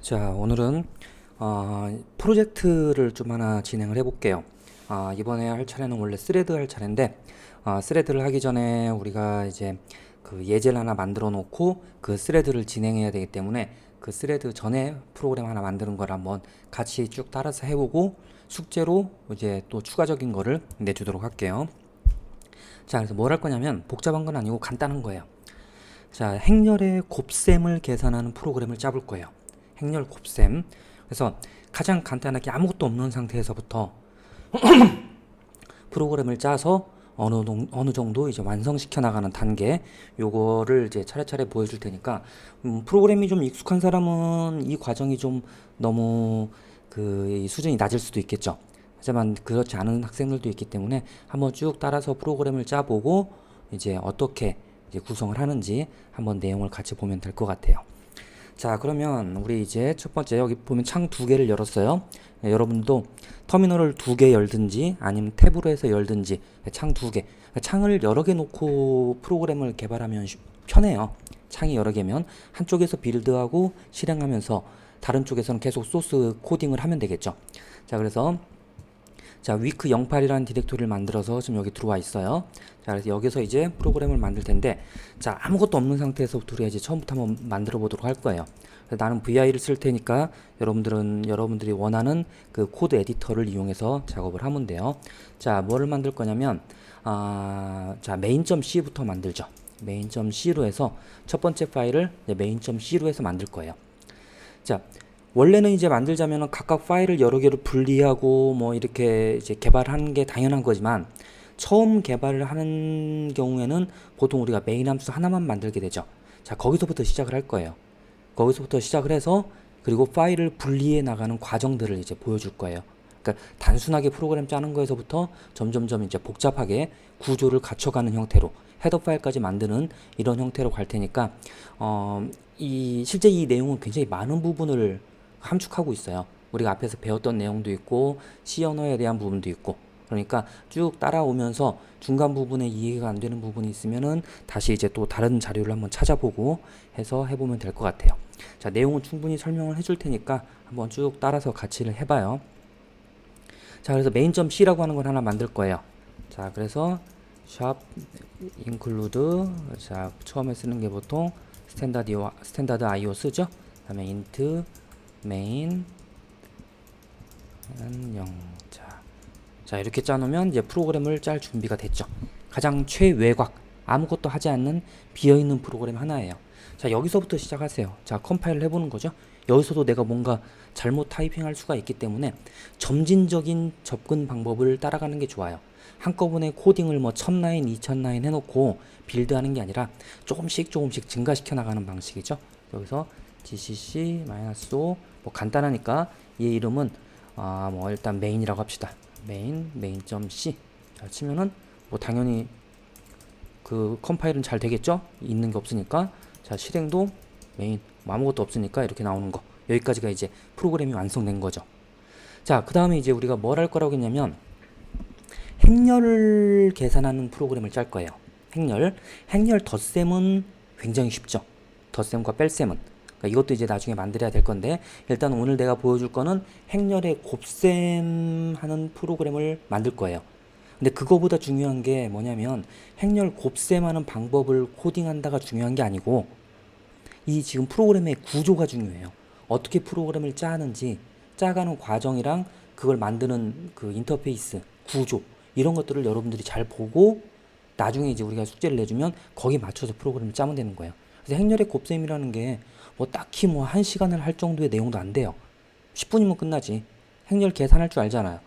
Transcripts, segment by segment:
자, 오늘은 프로젝트를 좀 하나 진행을 해볼게요. 이번에 할 차례는 원래 스레드 할 차례인데, 스레드를 하기 전에 우리가 이제 그 예제를 하나 만들어 놓고 그 스레드를 진행해야 되기 때문에 그 스레드 전에 프로그램 하나 만드는 걸 한번 같이 쭉 따라서 해보고 숙제로 이제 또 추가적인 거를 내주도록 할게요. 자, 그래서 뭘 할 거냐면 복잡한 건 아니고 간단한 거예요. 자, 행렬의 곱셈을 계산하는 프로그램을 짜볼 거예요. 행렬 곱셈. 그래서 가장 간단하게 아무것도 없는 상태에서부터 프로그램을 짜서 어느 정도 이제 완성시켜 나가는 단계, 요거를 이제 차례차례 보여줄 테니까, 프로그램이 좀 익숙한 사람은 이 과정이 좀 너무 이 수준이 낮을 수도 있겠죠. 하지만 그렇지 않은 학생들도 있기 때문에 한번 쭉 따라서 프로그램을 짜보고 이제 어떻게 이제 구성을 하는지 한번 내용을 같이 보면 될 것 같아요. 자, 그러면 우리 이제 첫 번째 여기 보면 창 두 개를 열었어요. 네, 여러분도 터미널을 두 개 열든지 아니면 탭으로 해서 열든지 창 두 개. 창을 여러 개 놓고 프로그램을 개발하면 편해요. 창이 여러 개면 한쪽에서 빌드하고 실행하면서 다른 쪽에서는 계속 소스 코딩을 하면 되겠죠. 자, 그래서 자, week 08이라는 디렉토리를 만들어서 지금 여기 들어와 있어요. 자, 그래서 여기서 이제 프로그램을 만들 텐데, 자, 아무것도 없는 상태에서부터 우리가 이제 처음부터 한번 만들어 보도록 할 거예요. 그래서 나는 VI를 쓸 테니까 여러분들이 원하는 그 코드 에디터를 이용해서 작업을 하면 돼요. 자, 뭐를 만들 거냐면, 자, main.c부터 만들죠. main.c로 해서 첫 번째 파일을 main.c로 해서 만들 거예요. 자, 원래는 이제 만들자면은 각각 파일을 여러 개로 분리하고 뭐 이렇게 이제 개발하는 게 당연한 거지만 처음 개발을 하는 경우에는 보통 우리가 메인 함수 하나만 만들게 되죠. 자, 거기서부터 시작을 할 거예요. 거기서부터 시작을 해서 그리고 파일을 분리해 나가는 과정들을 이제 보여줄 거예요. 그러니까 단순하게 프로그램 짜는 거에서부터 점점점 이제 복잡하게 구조를 갖춰가는 형태로 헤더 파일까지 만드는 이런 형태로 갈 테니까 실제 이 내용은 굉장히 많은 부분을 함축하고 있어요. 우리가 앞에서 배웠던 내용도 있고 C 언어에 대한 부분도 있고 그러니까 쭉 따라오면서 중간 부분에 이해가 안 되는 부분이 있으면은 다시 이제 또 다른 자료를 한번 찾아보고 해서 해보면 될 것 같아요. 자, 내용은 충분히 설명을 해줄 테니까 한번 쭉 따라서 같이 해봐요. 자, 그래서 main.c라고 하는 걸 하나 만들 거예요. 자, 그래서 샵 include, 자, 처음에 쓰는 게 보통 스탠다드 IO 쓰죠. 그다음에 int main 0. 자, 이렇게 짜놓으면 이제 프로그램을 짤 준비가 됐죠. 가장 최외곽, 아무것도 하지 않는 비어있는 프로그램 하나예요. 자, 여기서부터 시작하세요. 자, 컴파일을 해보는 거죠. 여기서도 내가 뭔가 잘못 타이핑할 수가 있기 때문에 점진적인 접근 방법을 따라가는 게 좋아요. 한꺼번에 코딩을 뭐 1000라인, 2000라인 해놓고 빌드하는 게 아니라 조금씩 증가시켜 나가는 방식이죠. 여기서 gcc-o 뭐 간단하니까 얘 이름은 뭐 일단 메인이라고 합시다. main.c 자, 치면은 뭐 당연히 그 컴파일은 잘 되겠죠? 있는 게 없으니까. 자, 실행도 메인 뭐 아무것도 없으니까 이렇게 나오는 거. 여기까지가 이제 프로그램이 완성된 거죠. 자, 그 다음에 이제 우리가 뭘 할 거라고 했냐면 행렬을 계산하는 프로그램을 짤 거예요. 행렬 덧셈은 굉장히 쉽죠. 덧셈과 뺄셈은. 그러니까 이것도 이제 나중에 만들어야 될 건데 일단 오늘 내가 보여줄 거는 행렬의 곱셈하는 프로그램을 만들 거예요. 근데 그거보다 중요한 게 뭐냐면 행렬 곱셈하는 방법을 코딩한다가 중요한 게 아니고 이 지금 프로그램의 구조가 중요해요. 어떻게 프로그램을 짜는지 짜가는 과정이랑 그걸 만드는 그 인터페이스, 구조 이런 것들을 여러분들이 잘 보고 나중에 이제 우리가 숙제를 내주면 거기에 맞춰서 프로그램을 짜면 되는 거예요. 그래서 행렬의 곱셈이라는 게 뭐 딱히 뭐 1시간을 할 정도의 내용도 안 돼요. 10분이면 끝나지. 행렬 계산할 줄 알잖아요.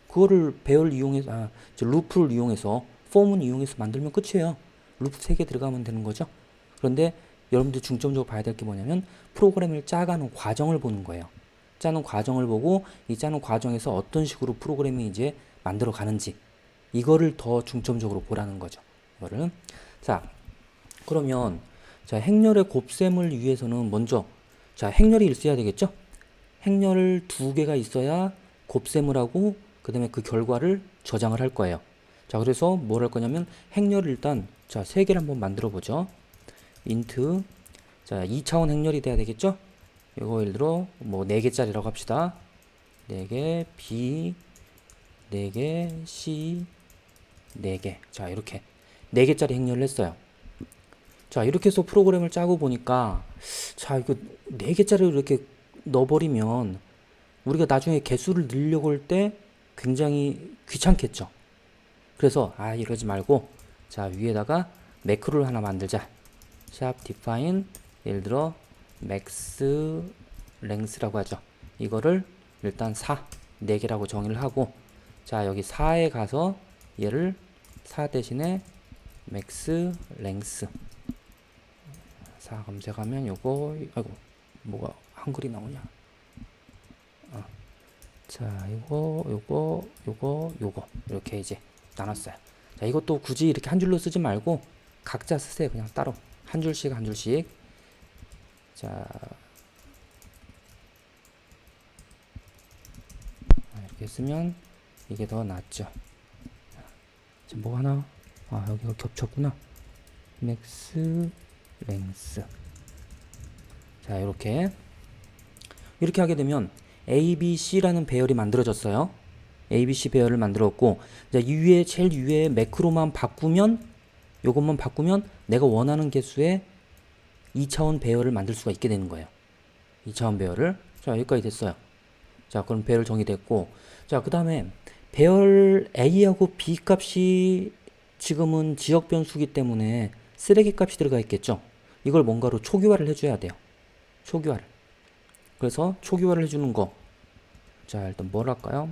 그거를 배열 이용해서 루프를 이용해서 폼을 이용해서 만들면 끝이에요. 루프 3개 들어가면 되는 거죠. 그런데 여러분들 중점적으로 봐야 될 게 뭐냐면 프로그램을 짜가는 과정을 보는 거예요. 짜는 과정을 보고 이 짜는 과정에서 어떤 식으로 프로그램이 이제 만들어 가는지 이거를 더 중점적으로 보라는 거죠. 이거를 자, 그러면 자, 행렬의 곱셈을 위해서는 먼저 자, 행렬이 있어야 되겠죠? 행렬을 2개가 있어야 곱셈을 하고 그 다음에 그 결과를 저장을 할 거예요. 자, 그래서 뭘 할 거냐면 행렬을 일단 자, 3개를 한번 만들어 보죠. int 자, 2차원 행렬이 돼야 되겠죠? 이거 예를 들어 뭐 4개짜리라고 합시다. 4개, B 4개, C 4개. 자, 이렇게 4개짜리 행렬을 했어요. 자, 이렇게 해서 프로그램을 짜고 보니까, 자, 이거 4개짜리로 이렇게 넣어버리면 우리가 나중에 개수를 늘려고 할 때 굉장히 귀찮겠죠. 그래서 이러지 말고, 자, 위에다가 매크로를 하나 만들자. 샵 define, 예를 들어 max length라고 하죠. 이거를 일단 4개라고 정의를 하고, 자, 여기 4에 가서 얘를 4 대신에 max length 4 검색하면 요거, 아이고, 뭐가 한글이 나오냐. 자, 요거 이렇게 이제 나눴어요. 자, 이것도 굳이 이렇게 한 줄로 쓰지 말고 각자 쓰세요. 그냥 따로 한 줄씩 한 줄씩. 자, 이렇게 쓰면 이게 더 낫죠. 지금 뭐 하나? 여기가 겹쳤구나. 맥스 랭스. 자, 이렇게 하게 되면 ABC라는 배열이 만들어졌어요. ABC 배열을 만들었고, 자, 제일 위에 매크로만 바꾸면, 요것만 바꾸면 내가 원하는 개수의 2차원 배열을 만들 수가 있게 되는 거예요. 2차원 배열을. 자, 여기까지 됐어요. 자, 그럼 배열 정의됐고, 자, 그 다음에 배열 A하고 B 값이 지금은 지역 변수기 때문에 쓰레기 값이 들어가 있겠죠. 이걸 뭔가로 초기화를 해줘야 돼요. 초기화를. 그래서 초기화를 해주는 거. 자, 일단 뭘 할까요?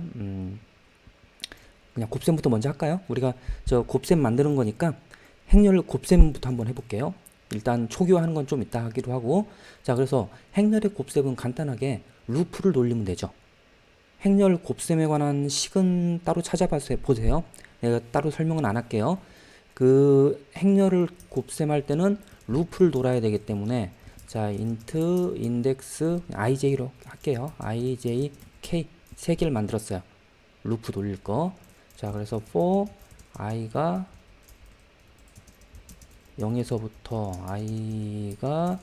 그냥 곱셈부터 먼저 할까요? 우리가 저 곱셈 만드는 거니까 행렬 곱셈부터 한번 해볼게요. 일단 초기화하는 건 좀 이따 하기로 하고, 자, 그래서 행렬의 곱셈은 간단하게 루프를 돌리면 되죠. 행렬 곱셈에 관한 식은 따로 보세요. 내가 따로 설명은 안 할게요. 그 행렬을 곱셈할 때는 루프를 돌아야 되기 때문에, 자, int index ij로 할게요. ij k 3개를 만들었어요. 루프 돌릴 거. 자, 그래서 for i가 0에서부터 i가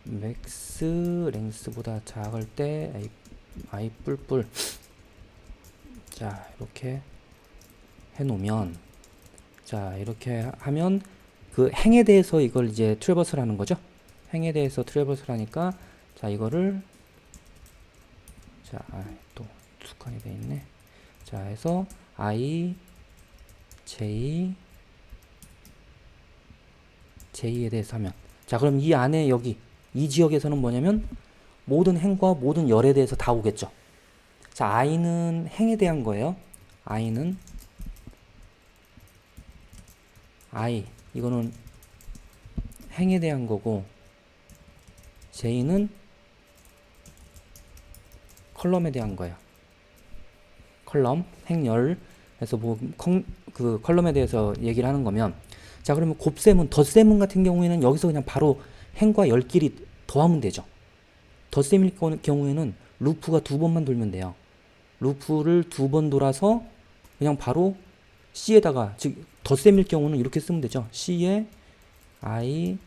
max length보다 작을 때 i 뿔뿔. 자, 이렇게 해놓으면, 자, 이렇게 하면 그 행에 대해서 이걸 이제 트래버스를 하는 거죠. 행에 대해서 트래버스를 하니까, 자, 이거를, 자, 또 두 칸이 돼 있네. 자, 해서 i j j에 대해서 하면, 자, 그럼 이 안에 여기 이 지역에서는 뭐냐면 모든 행과 모든 열에 대해서 다 오겠죠. 자, i는 행에 대한 거예요. i는 이거는 행에 대한 거고, j는 컬럼에 대한 거예요. 컬럼, 행열. 그래서 그 컬럼에 대해서 얘기를 하는 거면, 자, 그러면 곱셈은, 덧셈은 같은 경우에는 여기서 그냥 바로 행과 열끼리 더하면 되죠. 덧셈일 경우에는 루프가 2번만 돌면 돼요. 루프를 2번 돌아서 그냥 바로 C에다가, 즉 덧셈일 경우는 이렇게 쓰면 되죠. C에 I,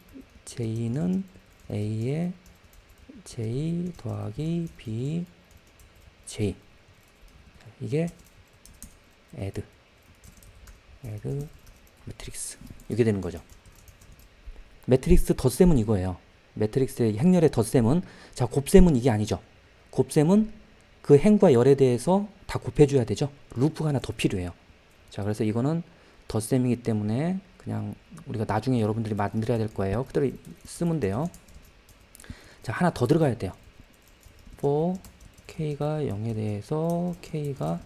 J는 A에 J 더하기 B, J. 이게 add 매트릭스. 이게 되는 거죠. 매트릭스 덧셈은 이거예요. 매트릭스의 행렬의 덧셈은, 자, 곱셈은 이게 아니죠. 곱셈은 그 행과 열에 대해서 다 곱해줘야 되죠. 루프가 하나 더 필요해요. 자, 그래서 이거는 덧셈이기 때문에 그냥 우리가 나중에 여러분들이 만들어야 될 거예요. 그대로 쓰면 돼요. 자, 하나 더 들어가야 돼요. for k가 0에 대해서 k가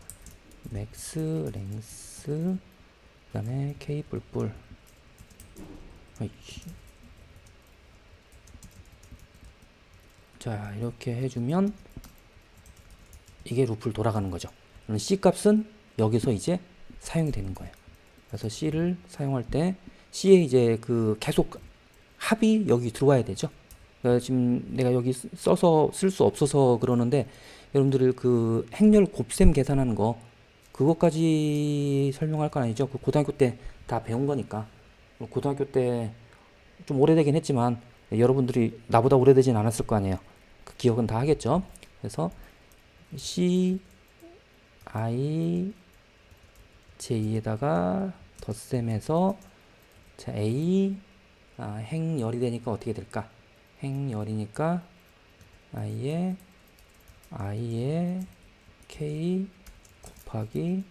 max length, 그 다음에 k 뿔뿔. 자, 이렇게 해주면 이게 루프를 돌아가는 거죠. C 값은 여기서 이제 사용이 되는 거예요. 그래서 C를 사용할 때 C에 이제 그 계속 합이 여기 들어와야 되죠. 그러니까 지금 내가 여기 써서 쓸 수 없어서 그러는데, 여러분들 그 행렬 곱셈 계산하는 거, 그것까지 설명할 건 아니죠. 그 고등학교 때 다 배운 거니까. 고등학교 때 좀 오래되긴 했지만 여러분들이 나보다 오래되진 않았을 거 아니에요. 그 기억은 다 하겠죠. 그래서 C I J에다가 덧셈해서 자 A 행열이 되니까 어떻게 될까? 행열이니까 I에 K 곱하기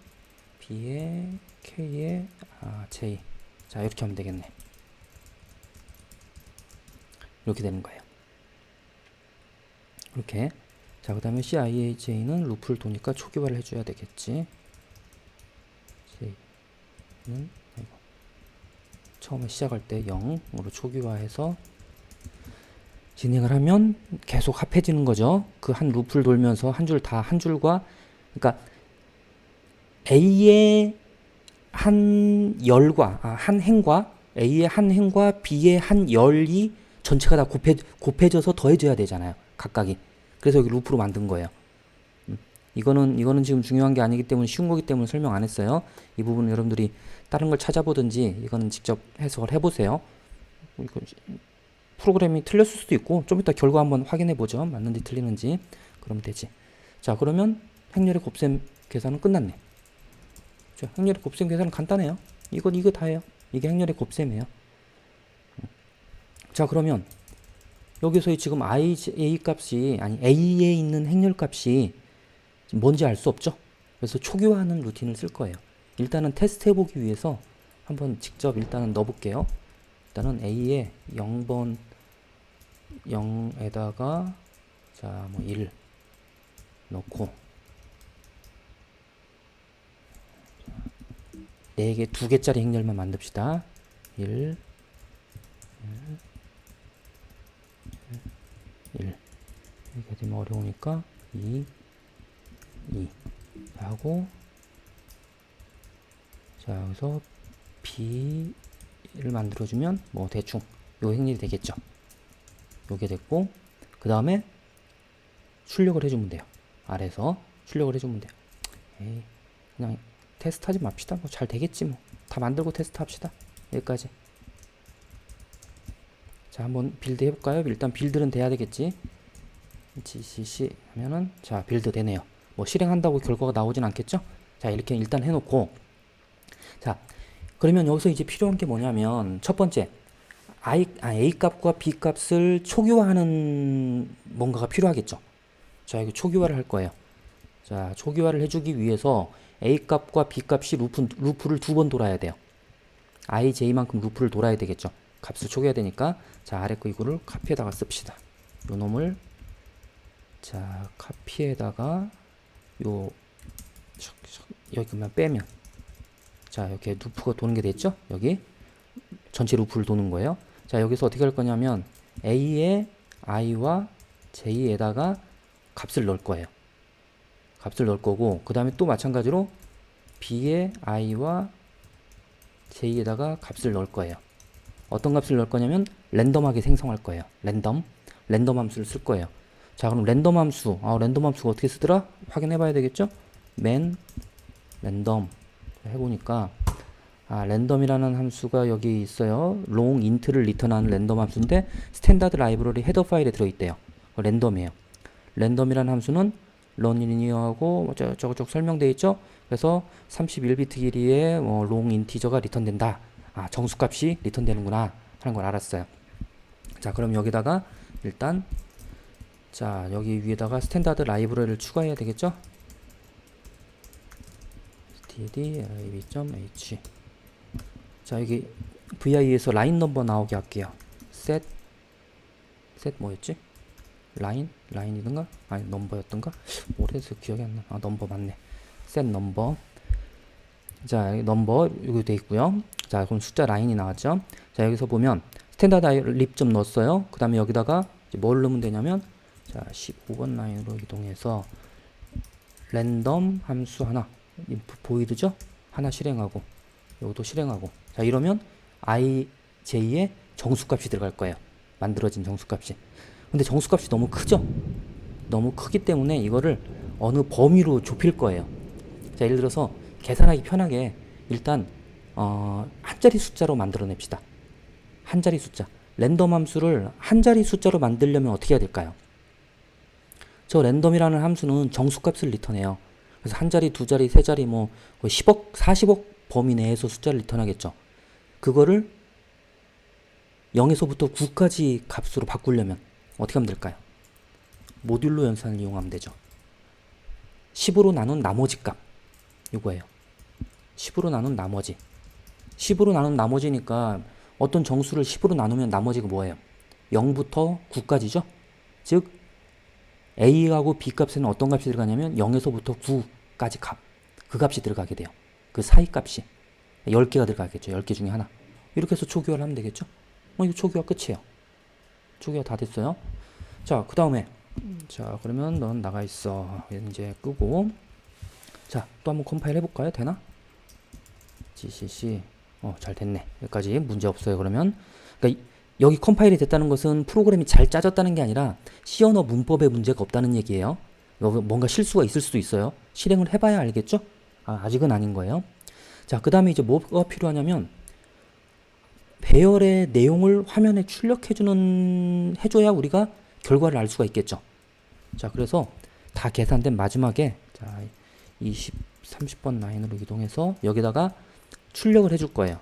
B에 K에 J. 자 이렇게 하면 되겠네. 이렇게 되는 거예요. 이렇게. 자 그 다음에 CIAJ는 루프를 도니까 초기화를 해줘야 되겠지. J는 처음에 시작할 때 0으로 초기화해서 진행을 하면 계속 합해지는 거죠. 그 한 루프를 돌면서 한 줄과 그러니까 A의 한 열과 한 행과 A의 한 행과 B의 한 열이 전체가 다 곱해져서 더해져야 되잖아요. 각각이. 그래서 여기 루프로 만든 거예요. 이거는 지금 중요한 게 아니기 때문에 쉬운 거기 때문에 설명 안 했어요. 이 부분은 여러분들이 다른 걸 찾아보든지 이거는 직접 해석을 해보세요. 프로그램이 틀렸을 수도 있고 좀 이따 결과 한번 확인해 보죠. 맞는지 틀리는지. 그러면 되지. 자 그러면 행렬의 곱셈 계산은 끝났네. 자, 행렬의 곱셈 계산은 간단해요. 이거 다예요. 이게 행렬의 곱셈이에요. 자 그러면 여기서 지금 A 값이 A에 있는 행렬 값이 뭔지 알 수 없죠. 그래서 초기화하는 루틴을 쓸 거예요. 일단은 테스트 해보기 위해서 한번 직접 일단은 넣어볼게요. 일단은 A에 0번 0에다가 자 뭐 1 넣고 4개 2개짜리 행렬만 만듭시다. 1 이렇게 되면 어려우니까 2 하고 자 여기서 B를 만들어주면 뭐 대충 요 행렬이 되겠죠. 요게 됐고 그 다음에 출력을 해주면 돼요. 아래서 출력을 해주면 돼요. 에이, 그냥 테스트 하지 맙시다. 뭐 잘 되겠지 뭐. 다 만들고 테스트 합시다. 여기까지. 자 한번 빌드 해볼까요? 일단 빌드는 돼야 되겠지. GCC 하면은 자 빌드 되네요. 뭐 실행한다고 결과가 나오진 않겠죠? 자 이렇게 일단 해놓고 자 그러면 여기서 이제 필요한 게 뭐냐면 첫 번째 A 값과 B 값을 초기화하는 뭔가가 필요하겠죠. 자 이거 초기화를 할 거예요. 자 초기화를 해주기 위해서 A 값과 B 값이 루프를 2번 돌아야 돼요. I, J만큼 루프를 돌아야 되겠죠. 값을 초기화해야 되니까 자 아래 거 이거를 카피에다가 씁시다. 요 놈을 자 카피에다가 요 여기만 빼면 자 이렇게 루프가 도는 게 됐죠. 여기 전체 루프를 도는 거예요. 자 여기서 어떻게 할 거냐면 A에 I와 J에다가 값을 넣을 거예요. 값을 넣을 거고 그 다음에 또 마찬가지로 B에 I와 J에다가 값을 넣을 거예요. 어떤 값을 넣을 거냐면 랜덤하게 생성할 거예요. 랜덤 함수를 쓸 거예요. 자 그럼 랜덤 함수 랜덤 함수가 어떻게 쓰더라? 확인해 봐야 되겠죠? 맨 랜덤 해보니까 랜덤이라는 함수가 여기 있어요. long int를 리턴하는 랜덤 함수인데 스탠다드 라이브러리 헤더 파일에 들어있대요. 랜덤이에요. 랜덤이라는 함수는 런리니어하고 저쪽 설명되어 있죠. 그래서 31비트 길이의 long 인티저가 리턴된다. 정수값이 리턴되는구나 하는 걸 알았어요. 자 그럼 여기다가 일단 자 여기 위에다가 스탠다드 라이브러리를 추가해야 되겠죠. std.lib.h 자 여기 vi에서 라인 넘버 나오게 할게요. set 뭐였지? 라인이던가? 아니 넘버였던가? 오래돼서 기억이 안 나. 넘버 맞네. set 넘버. 자 여기 넘버 여기 돼 있고요. 자 그럼 숫자 라인이 나왔죠. 자 여기서 보면 스탠다드 lib 좀 넣었어요. 그 다음에 여기다가 이제 뭘 넣으면 되냐면 자 15번 라인으로 이동해서 랜덤 함수 하나 보이드죠? 하나 실행하고 요것도 실행하고 자 이러면 I, J의 정수값이 들어갈 거예요. 만들어진 정수값이. 근데 정수값이 너무 크죠? 너무 크기 때문에 이거를 어느 범위로 좁힐 거예요. 자 예를 들어서 계산하기 편하게 일단 한 자리 숫자로 만들어냅시다. 한 자리 숫자. 랜덤 함수를 한 자리 숫자로 만들려면 어떻게 해야 될까요? 저 랜덤이라는 함수는 정수값을 리턴해요. 그래서 한 자리, 두 자리, 세 자리 뭐 거의 10억, 40억 범위 내에서 숫자를 리턴하겠죠. 그거를 0에서부터 9까지 값으로 바꾸려면 어떻게 하면 될까요? 모듈로 연산을 이용하면 되죠. 10으로 나눈 나머지 값 이거예요. 10으로 나눈 나머지. 10으로 나눈 나머지니까 어떤 정수를 10으로 나누면 나머지가 뭐예요? 0부터 9까지죠? 즉 A하고 B 값에는 어떤 값이 들어가냐면 0에서부터 9까지 값. 그 값이 들어가게 돼요. 그 사이 값이 10개가 들어가겠죠. 10개 중에 하나. 이렇게 해서 초기화를 하면 되겠죠? 이거 초기화 끝이에요. 초기화 다 됐어요. 자, 그 다음에 자, 그러면 넌 나가 있어. 이제 끄고 자, 또 한번 컴파일 해볼까요? 되나? gcc 잘 됐네. 여기까지 문제 없어요. 그러면 그러니까 여기 컴파일이 됐다는 것은 프로그램이 잘 짜졌다는 게 아니라 C 언어 문법에 문제가 없다는 얘기예요. 여기 뭔가 실수가 있을 수도 있어요. 실행을 해봐야 알겠죠? 아직은 아닌 거예요. 자, 그 다음에 이제 뭐가 필요하냐면 배열의 내용을 화면에 해줘야 우리가 결과를 알 수가 있겠죠. 자, 그래서 다 계산된 마지막에 자, 30번 라인으로 이동해서 여기다가 출력을 해줄 거예요.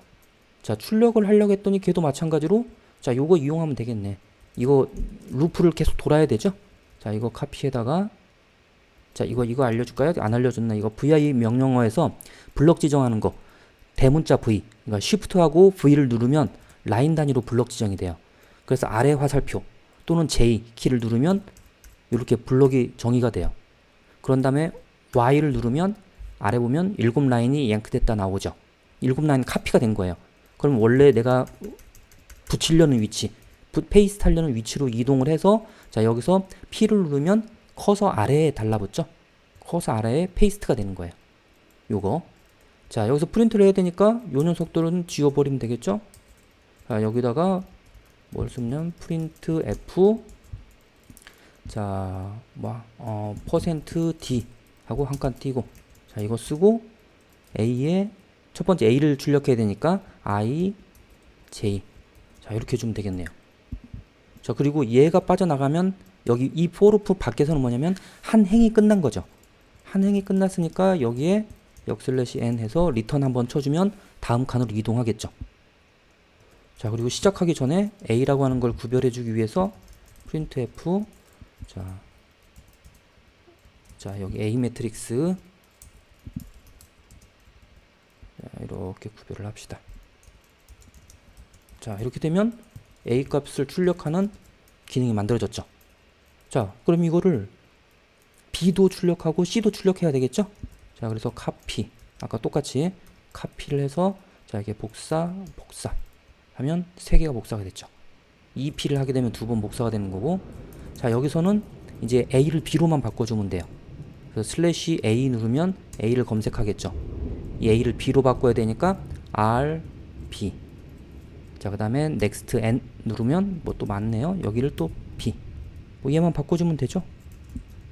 자, 출력을 하려고 했더니 걔도 마찬가지로 자, 요거 이용하면 되겠네. 이거 루프를 계속 돌아야 되죠? 자, 이거 카피에다가 자, 이거 알려줄까요? 안 알려줬나? 이거 vi 명령어에서 블럭 지정하는 거 대문자 v 그러니까 쉬프트하고 v를 누르면 라인 단위로 블럭 지정이 돼요. 그래서 아래 화살표 또는 J 키를 누르면 이렇게 블럭이 정의가 돼요. 그런 다음에 Y를 누르면 아래 보면 7라인이 양크됐다 나오죠. 7라인 카피가 된 거예요. 그럼 원래 내가 붙이려는 위치, 페이스트 하려는 위치로 이동을 해서 자, 여기서 P를 누르면 커서 아래에 달라붙죠. 커서 아래에 페이스트가 되는 거예요. 요거. 자, 여기서 프린트를 해야 되니까 요 녀석들은 지워버리면 되겠죠. 자, 여기다가 뭘 쓰면 프린트 F 자, %D 하고 한 칸 띄고 자, 이거 쓰고 A에 첫 번째 A를 출력해야 되니까 I, J 자, 이렇게 해주면 되겠네요. 자, 그리고 얘가 빠져나가면 여기 이 for loop 밖에서는 뭐냐면 한 행이 끝난 거죠. 한 행이 끝났으니까 여기에 역/n 해서 리턴 한번 쳐주면 다음 칸으로 이동하겠죠. 자, 그리고 시작하기 전에 A라고 하는 걸 구별해주기 위해서 printf 자, 여기 A 매트릭스 자, 이렇게 구별을 합시다. 자, 이렇게 되면 A 값을 출력하는 기능이 만들어졌죠. 자, 그럼 이거를 B도 출력하고 C도 출력해야 되겠죠? 자, 그래서 카피 아까 똑같이 카피를 해서 자, 이게 복사 하면 3개가 복사가 됐죠. EP를 하게 되면 2번 복사가 되는 거고 자, 여기서는 이제 A를 B로만 바꿔주면 돼요. 그래서 /A 누르면 A를 검색하겠죠. 이 A를 B로 바꿔야 되니까 R, B 자, 그 다음에 next N 누르면 뭐 또 많네요. 여기를 또 B 뭐 얘만 바꿔주면 되죠.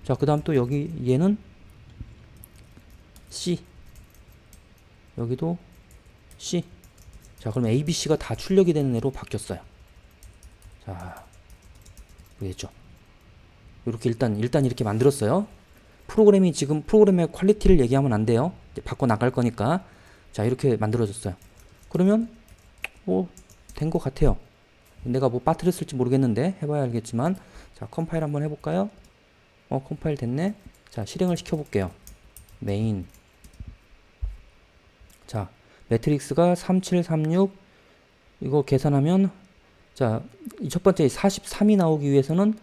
자, 그 다음 또 여기 얘는 C 여기도 C 자, 그럼 A, B, C가 다 출력이 되는 애로 바뀌었어요. 자, 보겠죠? 이렇게 일단 이렇게 만들었어요. 프로그램이 지금 프로그램의 퀄리티를 얘기하면 안 돼요. 이제 바꿔 나갈 거니까. 자, 이렇게 만들어졌어요. 그러면 뭐 된 것 같아요. 내가 뭐 빠뜨렸을지 모르겠는데 해봐야 알겠지만 자, 컴파일 한번 해볼까요? 컴파일 됐네. 자, 실행을 시켜볼게요. 메인 자, 매트릭스가 3736 이거 계산하면 자, 이 첫 번째 43이 나오기 위해서는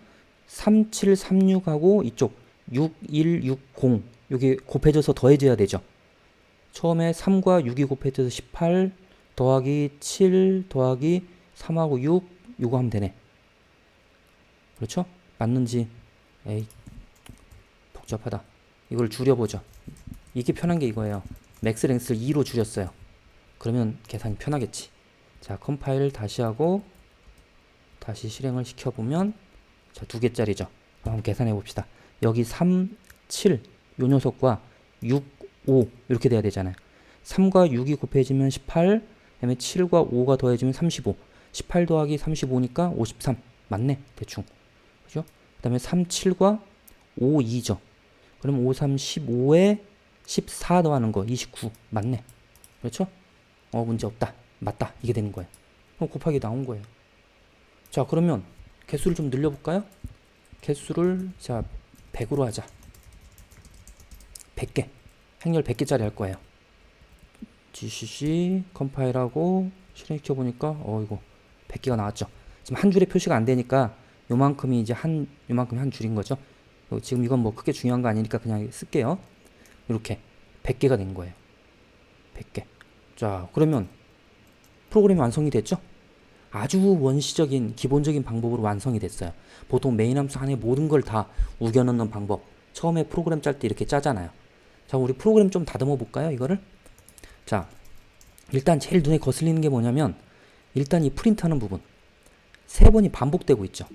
3736하고 이쪽 6160 여기 곱해져서 더해져야 되죠. 처음에 3과 6이 곱해져서 18 더하기 7 더하기 3하고 6 이거 하면 되네. 그렇죠? 맞는지 에이 복잡하다. 이걸 줄여보죠. 이게 편한 게 이거예요. 맥스 랭스를 2로 줄였어요. 그러면 계산이 편하겠지. 자, 컴파일 다시 하고 다시 실행을 시켜보면 자, 2개짜리죠. 한번 계산해 봅시다. 여기 3, 7 요 녀석과 6, 5 이렇게 돼야 되잖아요. 3과 6이 곱해지면 18 그다음에 7과 5가 더해지면 35 18 더하기 35니까 53 맞네 대충 그죠? 그 다음에 3, 7과 5, 2죠. 그럼 5, 3, 15에 14 더하는 거 29 맞네. 그렇죠? 문제 없다. 맞다. 이게 되는 거예요. 그럼 곱하기 나온 거예요. 자, 그러면 개수를 좀 늘려볼까요? 개수를 자 100으로 하자. 100개. 행렬 100개짜리 할 거예요. gcc 컴파일하고 실행시켜 보니까 이거 100개가 나왔죠. 지금 한 줄에 표시가 안 되니까 요만큼이 이제 요만큼이 한 줄인 거죠. 지금 이건 뭐 크게 중요한 거 아니니까 그냥 쓸게요. 이렇게 100개가 된 거예요. 100개. 자, 그러면 프로그램이 완성이 됐죠? 아주 원시적인 기본적인 방법으로 완성이 됐어요. 보통 메인 함수 안에 모든 걸 다 우겨 넣는 방법. 처음에 프로그램 짤 때 이렇게 짜잖아요. 자, 우리 프로그램 좀 다듬어 볼까요, 이거를? 자, 일단 제일 눈에 거슬리는 게 뭐냐면 일단 이 프린트하는 부분 3번이 반복되고 있죠.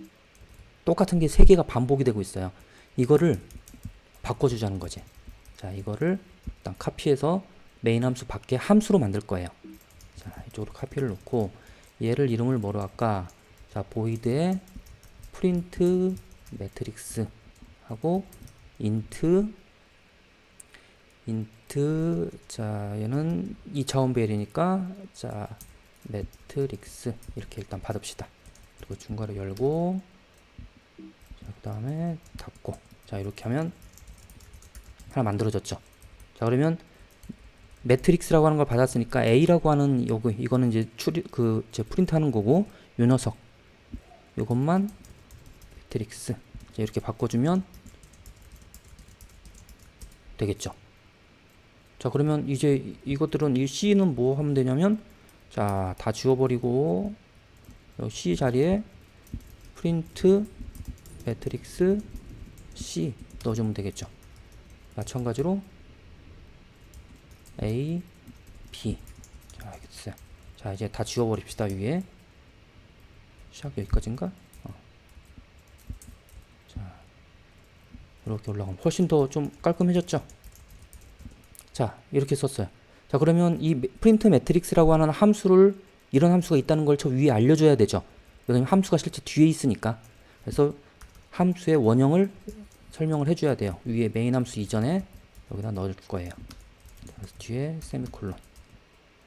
똑같은 게 3개가 반복이 되고 있어요. 이거를 바꿔주자는 거지. 자, 이거를 일단 카피해서 메인 함수 밖에 함수로 만들 거예요. 자, 이쪽으로 카피를 놓고 얘를 이름을 뭐로 할까? 자, 보이드에 프린트 매트릭스 하고 인트 자, 얘는 2차원 배열이니까 자, 매트릭스 이렇게 일단 받읍시다. 그리고 중괄호 열고 자, 그 다음에 닫고 자, 이렇게 하면 하나 만들어졌죠. 자, 그러면 매트릭스라고 하는 걸 받았으니까 A라고 하는 이거는 이제 제 프린트하는 거고 요 녀석 요것만 매트릭스 자, 이렇게 바꿔주면 되겠죠. 자, 그러면 이제 이것들은 이 C는 뭐 하면 되냐면 자, 다 지워버리고 요 C 자리에 프린트 매트릭스 C 넣어주면 되겠죠. 마찬가지로 A, B 자, 알겠어요. 자, 이제 다 지워버립시다. 위에 시작 여기까지인가? 자, 이렇게 올라가면 훨씬 더 좀 깔끔해졌죠. 자, 이렇게 썼어요. 자, 그러면 이 프린트 매트릭스라고 하는 함수를 이런 함수가 있다는 걸 저 위에 알려줘야 되죠. 왜냐면 함수가 실제 뒤에 있으니까. 그래서 함수의 원형을 설명을 해줘야 돼요. 위에 메인 함수 이전에 여기다 넣어줄 거예요. 그래서 뒤에 세미콜론.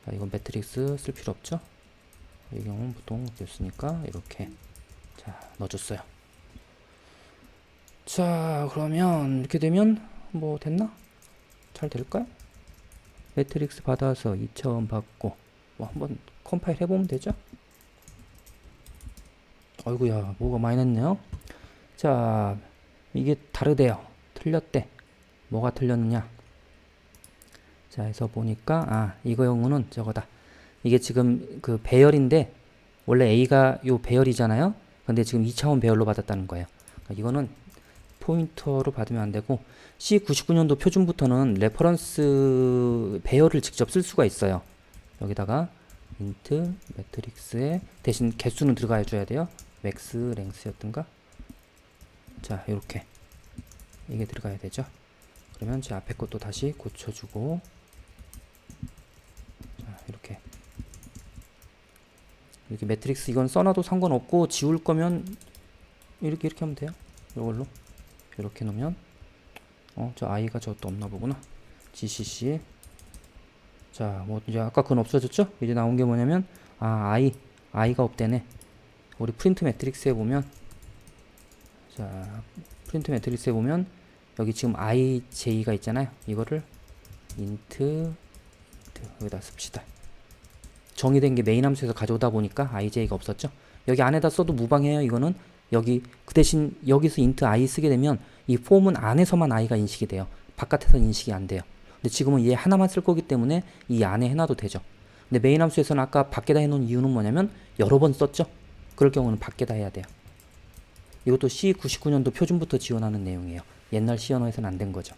자, 이건 매트릭스 쓸 필요 없죠. 이 경우는 보통 됐으니까 이렇게 자 넣어줬어요. 자, 그러면 이렇게 되면 뭐 됐나? 잘 될까요? 매트릭스 받아서 2차원 받고 뭐 한번 컴파일 해보면 되죠. 어이구야, 뭐가 많이 났네요. 자, 이게 다르대요. 틀렸대. 뭐가 틀렸느냐? 자, 해서 보니까 이거 경우는 저거다. 이게 지금 그 배열인데 원래 A가 요 배열이잖아요. 근데 지금 2차원 배열로 받았다는 거예요. 그러니까 이거는 포인터로 받으면 안 되고 C99년도 표준부터는 레퍼런스 배열을 직접 쓸 수가 있어요. 여기다가 인트 매트릭스에 대신 개수는 들어가 줘야 돼요. 맥스 랭스였던가? 자, 이렇게 이게 들어가야 되죠. 그러면 제 앞에 것도 다시 고쳐주고 자, 이렇게 매트릭스 이건 써놔도 상관없고 지울 거면 이렇게 하면 돼요. 이걸로 이렇게 놓으면 저 i가 저것도 없나 보구나. gcc 자, 뭐 이제 아까 그건 없어졌죠? 이제 나온 게 뭐냐면 i가 없대네. 우리 프린트 매트릭스에 보면 자, 프린트 매트릭스에 보면 여기 지금 ij가 있잖아요. 이거를 int 여기다 씁시다. 정의된 게 메인 함수에서 가져오다 보니까 ij가 없었죠. 여기 안에다 써도 무방해요. 이거는 여기 그 대신 여기서 int i 쓰게 되면 이 폼은 안에서만 i가 인식이 돼요. 바깥에서 인식이 안 돼요. 근데 지금은 얘 하나만 쓸 거기 때문에 이 안에 해놔도 되죠. 근데 메인 함수에서는 아까 밖에다 해놓은 이유는 뭐냐면 여러 번 썼죠. 그럴 경우는 밖에다 해야 돼요. 이것도 C99년도 표준부터 지원하는 내용이에요. 옛날 C 언어에서는 안 된 거죠.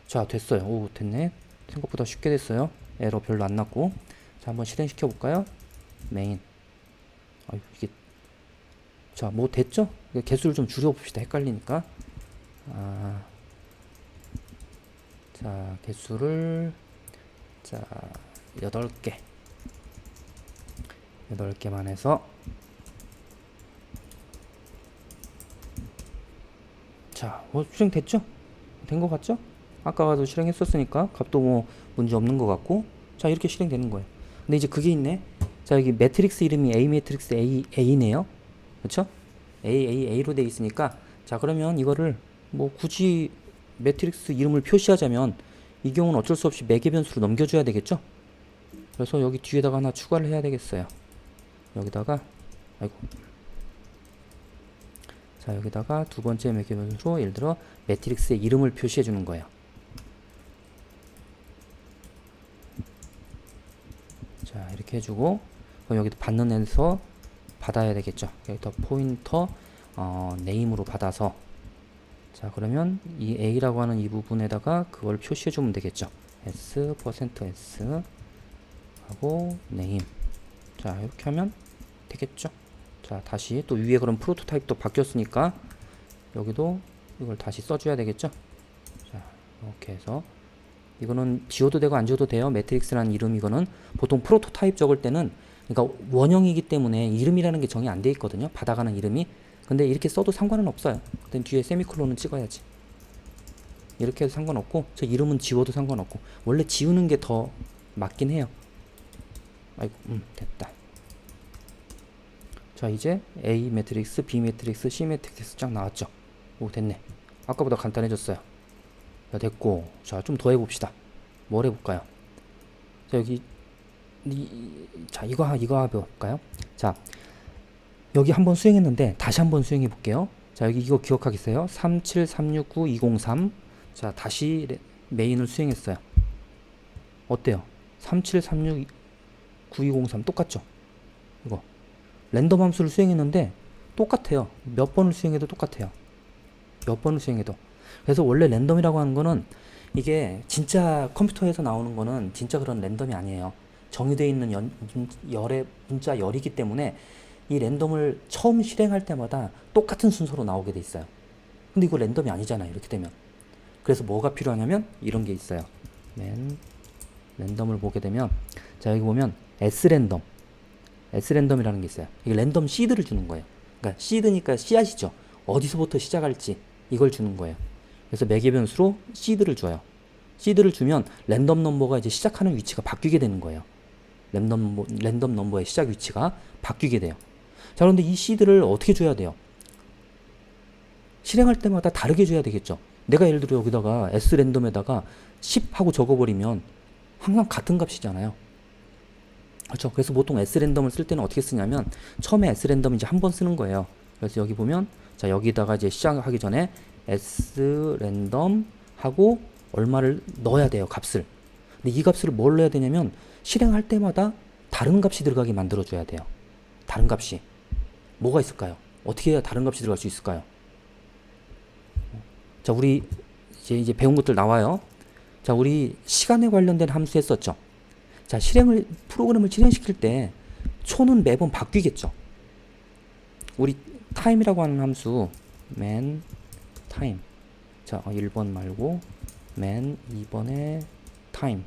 자, 됐어요. 오, 됐네. 생각보다 쉽게 됐어요. 에러 별로 안 났고. 자, 한번 실행시켜 볼까요? 메인. 이게 자, 뭐 됐죠? 개수를 좀 줄여봅시다. 헷갈리니까. 자, 개수를 자 8개 8개만 해서 자, 자, 뭐 실행됐죠? 된 것 같죠? 아까도 실행했었으니까 값도 뭐 문제 없는 것 같고, 자 이렇게 실행되는 거예요. 근데 이제 그게 있네. 자 여기 매트릭스 이름이 A 매트릭스 A네요. 그렇죠? A로 돼 있으니까, 자 그러면 이거를 뭐 굳이 매트릭스 이름을 표시하자면 이 경우는 어쩔 수 없이 매개 변수로 넘겨줘야 되겠죠? 그래서 여기 뒤에다가 하나 추가를 해야 되겠어요. 여기다가, 아이고, 자 여기다가 두 번째 매개 변수로 예를 들어 매트릭스의 이름을 표시해 주는 거예요. 자 이렇게 해주고, 그럼 여기도 받는 애에서 받아야 되겠죠. 여기다 포인터 네임으로 받아서, 자 그러면 이 A라고 하는 이 부분에다가 그걸 표시해 주면 되겠죠. S%S 하고 네임. 자 이렇게 하면 되겠죠. 자 다시 또 위에 그럼 프로토타입도 바뀌었으니까 여기도 이걸 다시 써줘야 되겠죠. 자 이렇게 해서 이거는 지워도 되고 안 지워도 돼요. 매트릭스라는 이름, 이거는 보통 프로토타입 적을 때는, 그러니까 원형이기 때문에 이름이라는 게 정이 안 돼 있거든요. 받아가는 이름이. 근데 이렇게 써도 상관은 없어요. 그땐 뒤에 세미콜론은 찍어야지. 이렇게 해도 상관없고, 저 이름은 지워도 상관없고, 원래 지우는 게 더 맞긴 해요. 아이고, 됐다. 자 이제 A 매트릭스, B 매트릭스, C 매트릭스 쫙 나왔죠. 오 됐네. 아까보다 간단해졌어요. 자 됐고, 자 좀 더 해봅시다. 뭘 해볼까요? 자 여기 자 이거 해볼까요? 자 여기 한번 수행했는데 다시 한번 수행해 볼게요. 자 여기 이거 기억하겠어요? 37369-203. 자 다시 메인을 수행했어요. 어때요? 37369-203 똑같죠? 이거 랜덤 함수를 수행했는데 똑같아요. 몇 번을 수행해도 똑같아요. 몇 번을 수행해도. 그래서 원래 랜덤이라고 하는 거는, 이게 진짜 컴퓨터에서 나오는 거는 진짜 그런 랜덤이 아니에요. 정의되어 있는 문자 열이기 때문에 이 랜덤을 처음 실행할 때마다 똑같은 순서로 나오게 돼 있어요. 근데 이거 랜덤이 아니잖아요. 이렇게 되면. 그래서 뭐가 필요하냐면 이런 게 있어요. 랜덤을 보게 되면, 자 여기 보면 S랜덤이라는 게 있어요. 이게 랜덤 시드를 주는 거예요. 그러니까 시드니까 씨앗이죠. 어디서부터 시작할지 이걸 주는 거예요. 그래서 매개 변수로 시드를 줘요. 시드를 주면 랜덤 넘버가 이제 시작하는 위치가 바뀌게 되는 거예요. 랜덤 넘버의 시작 위치가 바뀌게 돼요. 자 그런데 이 시드를 어떻게 줘야 돼요? 실행할 때마다 다르게 줘야 되겠죠. 내가 예를 들어 여기다가 S랜덤에다가 10 하고 적어버리면 항상 같은 값이잖아요. 그렇죠. 그래서 보통 S랜덤을 쓸 때는 어떻게 쓰냐면, 처음에 S랜덤 이제 한 번 쓰는 거예요. 그래서 여기 보면, 자 여기다가 이제 시작하기 전에 S랜덤 하고 얼마를 넣어야 돼요, 값을. 근데 이 값을 뭘 넣어야 되냐면, 실행할 때마다 다른 값이 들어가게 만들어줘야 돼요. 다른 값이. 뭐가 있을까요? 어떻게 해야 다른 값이 들어갈 수 있을까요? 자, 우리 이제 배운 것들 나와요. 자, 우리 시간에 관련된 함수 했었죠. 자, 프로그램을 실행시킬 때 초는 매번 바뀌겠죠. 우리 time이라고 하는 함수, man time. 자, 1번 말고 man 2번에 time.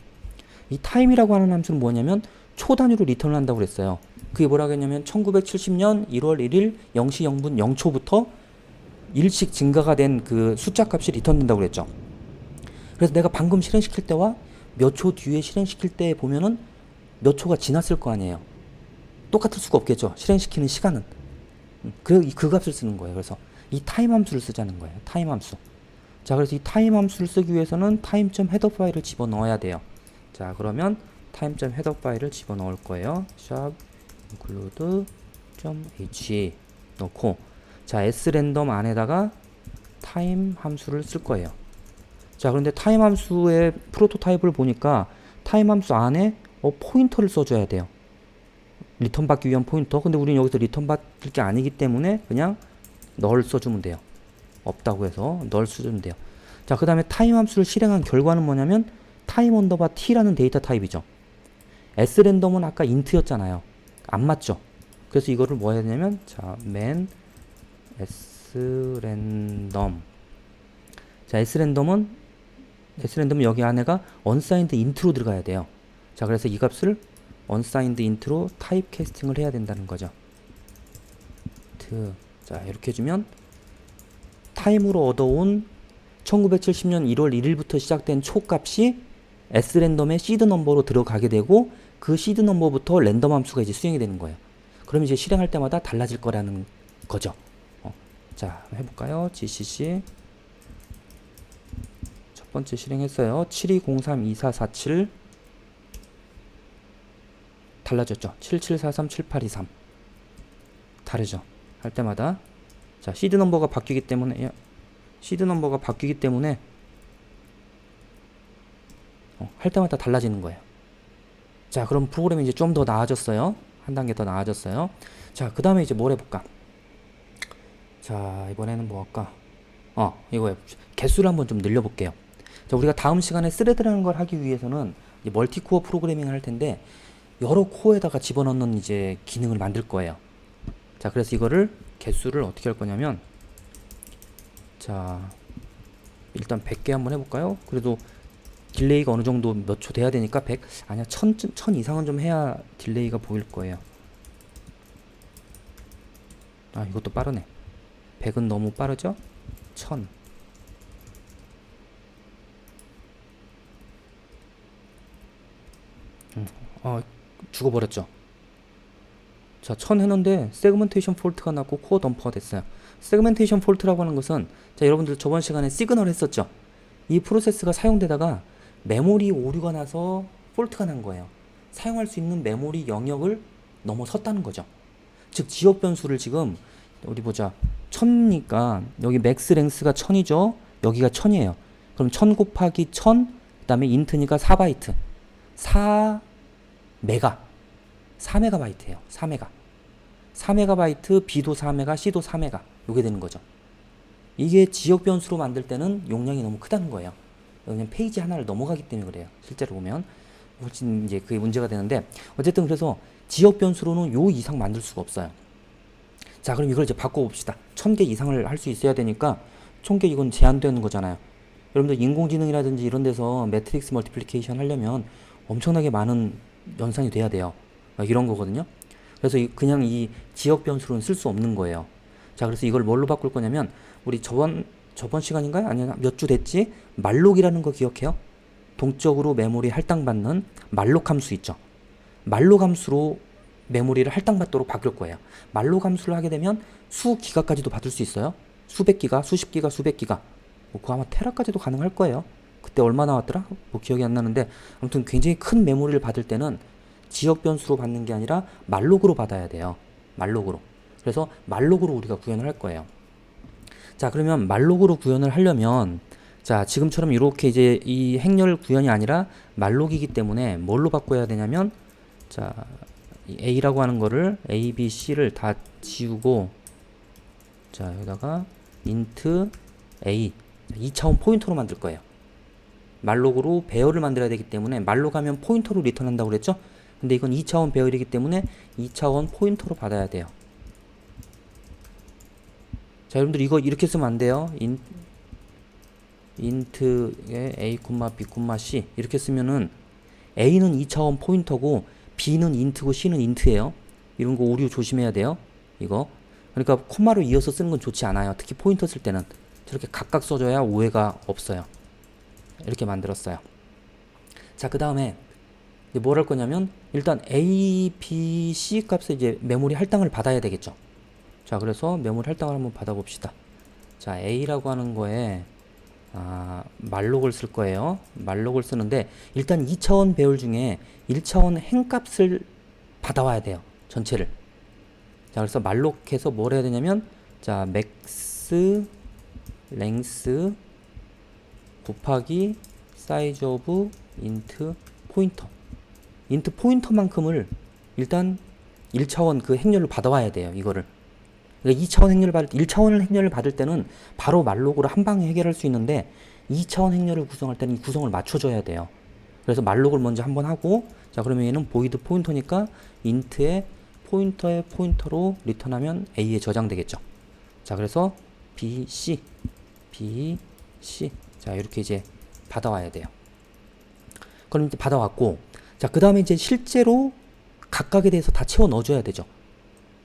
이 time이라고 하는 함수는 뭐냐면 초 단위로 리턴을 한다고 그랬어요. 그게 뭐라고 했냐면 1970년 1월 1일 0시 0분 0초부터 1씩 증가가 된 그 숫자 값이 리턴된다고 그랬죠. 그래서 내가 방금 실행시킬 때와 몇 초 뒤에 실행시킬 때 보면은 몇 초가 지났을 거 아니에요. 똑같을 수가 없겠죠. 실행시키는 시간은. 그 값을 쓰는 거예요. 그래서 이 타임 함수를 쓰자는 거예요. 타임 함수. 자, 그래서 이 타임 함수를 쓰기 위해서는 타임.헤더 파일을 집어넣어야 돼요. 자, 그러면 타임.헤더 파일을 집어넣을 거예요. 샵 include.h 넣고, 자, s랜덤 안에다가 타임 함수를 쓸 거예요. 자, 그런데 타임 함수의 프로토타입을 보니까 타임 함수 안에 포인터를 써줘야 돼요. 리턴 받기 위한 포인터. 근데 우리는 여기서 리턴 받을 게 아니기 때문에 그냥 널 써주면 돼요. 없다고 해서 널 써주면 돼요. 자, 그 다음에 타임 함수를 실행한 결과는 뭐냐면 타임 언더바 t라는 데이터 타입이죠. s랜덤은 아까 int였잖아요. 안 맞죠? 그래서 이거를 뭐 해야 되냐면, 자, man s랜덤. 자, s랜덤은 여기 안에가 unsigned int로 들어가야 돼요. 자, 그래서 이 값을 unsigned int로 타입 캐스팅을 해야 된다는 거죠. 자, 이렇게 해주면 타임으로 얻어온 1970년 1월 1일부터 시작된 초값이 s랜덤의 시드 넘버로 들어가게 되고 그 시드 넘버부터 랜덤 함수가 이제 수행이 되는 거예요. 그럼 이제 실행할 때마다 달라질 거라는 거죠. 자, 해볼까요? GCC 첫 번째 실행했어요. 72032447 달라졌죠. 77437823 다르죠. 할 때마다 자, 시드 넘버가 바뀌기 때문에 할 때마다 달라지는 거예요. 자, 그럼 프로그램이 이제 좀 더 나아졌어요. 한 단계 더 나아졌어요. 자, 그 다음에 이제 뭘 해볼까? 자, 이번에는 뭐 할까? 이거 개수를 한번 좀 늘려볼게요. 자, 우리가 다음 시간에 스레드라는 걸 하기 위해서는 이제 멀티코어 프로그래밍을 할 텐데 여러 코어에다가 집어넣는 이제 기능을 만들 거예요. 자, 그래서 이거를 개수를 어떻게 할 거냐면, 자, 일단 100개 한번 해볼까요? 그래도 딜레이가 어느 정도 몇 초 돼야 되니까 100, 아니야, 1000 이상은 좀 해야 딜레이가 보일 거예요. 아, 이것도 빠르네. 100은 너무 빠르죠? 1000. 죽어버렸죠. 자, 1000 했는데 세그멘테이션 폴트가 났고 코어 덤퍼가 됐어요. 세그멘테이션 폴트라고 하는 것은, 자, 여러분들 저번 시간에 시그널 했었죠. 이 프로세스가 사용되다가 메모리 오류가 나서 폴트가 난 거예요. 사용할 수 있는 메모리 영역을 넘어섰다는 거죠. 즉 지역 변수를 지금 어디 보자. 1000이니까 여기 맥스 랭스가 1000이죠. 여기가 1000이에요. 그럼 1000 곱하기 1000, 그 다음에 인트니까 4바이트. 4메가바이트예요. 4메가. B도 4메가, C도 4메가. 요게 되는 거죠. 이게 지역 변수로 만들 때는 용량이 너무 크다는 거예요. 왜냐면 페이지 하나를 넘어가기 때문에 그래요. 실제로 보면 훨씬 이제 그게 문제가 되는데, 어쨌든 그래서 지역 변수로는 요 이상 만들 수가 없어요. 자, 그럼 이걸 이제 바꿔봅시다. 1000개 이상을 할 수 있어야 되니까 1000개 이건 제한되는 거잖아요. 여러분들 인공지능이라든지 이런 데서 매트릭스 멀티플리케이션 하려면 엄청나게 많은 연산이 돼야 돼요. 이런 거거든요. 그래서 그냥 이 지역 변수로는 쓸 수 없는 거예요. 자, 그래서 이걸 뭘로 바꿀 거냐면, 우리 저번 시간인가요? 아니면 몇 주 됐지? 말록이라는 거 기억해요? 동적으로 메모리 할당받는 말록 함수 있죠. 말록 함수로 메모리를 할당받도록 바꿀 거예요. 말록 함수를 하게 되면 수 기가까지도 받을 수 있어요. 수백 기가, 수십 기가, 수백 기가. 그거 아마 테라까지도 가능할 거예요. 그때 얼마 나왔더라? 기억이 안 나는데, 아무튼 굉장히 큰 메모리를 받을 때는 지역 변수로 받는 게 아니라 말록으로 받아야 돼요. 말록으로. 그래서 말록으로 우리가 구현을 할 거예요. 자, 그러면 말록으로 구현을 하려면, 자, 지금처럼 이렇게 이제 이 행렬 구현이 아니라 말록이기 때문에 뭘로 바꿔야 되냐면, 자, 이 A라고 하는 거를 A, B, C를 다 지우고, 자, 여기다가 int A 2차원 포인터로 만들 거예요. 말록으로 배열을 만들어야 되기 때문에, 말록하면 포인터로 리턴한다고 그랬죠? 근데 이건 2차원 배열이기 때문에 2차원 포인터로 받아야 돼요. 자, 여러분들 이거 이렇게 쓰면 안 돼요. int에 a, b, c 이렇게 쓰면은 a는 2차원 포인터고 b는 int고 c는 int예요. 이런 거 오류 조심해야 돼요. 이거. 그러니까 콤마로 이어서 쓰는 건 좋지 않아요. 특히 포인터 쓸 때는 저렇게 각각 써줘야 오해가 없어요. 이렇게 만들었어요. 자, 그 다음에 뭘 할 거냐면, 일단 a, b, c 값에 이제 메모리 할당을 받아야 되겠죠. 자, 그래서 메모리 할당을 한번 받아봅시다. 자, a라고 하는 거에 말록을 쓸 거예요. 말록을 쓰는데, 일단 2차원 배열 중에 1차원 행값을 받아와야 돼요. 전체를. 자, 그래서 말록해서 뭘 해야 되냐면, 자, max length 곱하기 size of int 포인터. int 포인터만큼을 일단 1차원 그 행렬을 받아와야 돼요. 이거를. 그러니까 2차원 행렬을 받을 때, 1차원 행렬을 받을 때는 바로 말록으로 한 방에 해결할 수 있는데, 2차원 행렬을 구성할 때는 이 구성을 맞춰줘야 돼요. 그래서 말록을 먼저 한번 하고, 자, 그러면 얘는 void 포인터니까 int의 포인터의 포인터로 리턴하면 a에 저장되겠죠. 자, 그래서 b, c. 자, 이렇게 이제 받아와야 돼요. 그럼 이제 받아왔고, 자, 그 다음에 이제 실제로 각각에 대해서 다 채워 넣어줘야 되죠.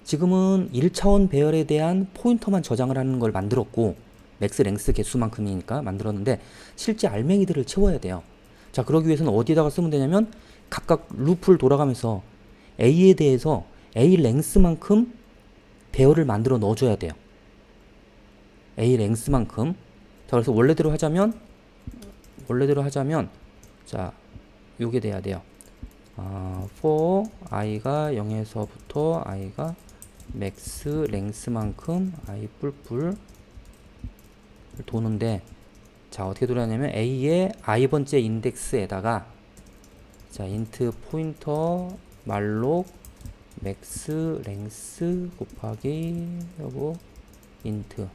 지금은 1차원 배열에 대한 포인터만 저장을 하는 걸 만들었고, 맥스 랭스 개수만큼이니까 만들었는데 실제 알맹이들을 채워야 돼요. 자, 그러기 위해서는 어디에다가 쓰면 되냐면 각각 루프를 돌아가면서 A에 대해서 A 랭스만큼 배열을 만들어 넣어줘야 돼요. A 랭스만큼. 자, 그래서 원래대로 하자면 자, 요게 돼야 돼요. for i가 0에서부터 i가 맥스 랭스만큼 i 뿔뿔 도는데, 자, 어떻게 돌아가냐면 a의 i번째 인덱스에다가 자, int 포인터 말록 맥스 랭스 곱하기 요거 int.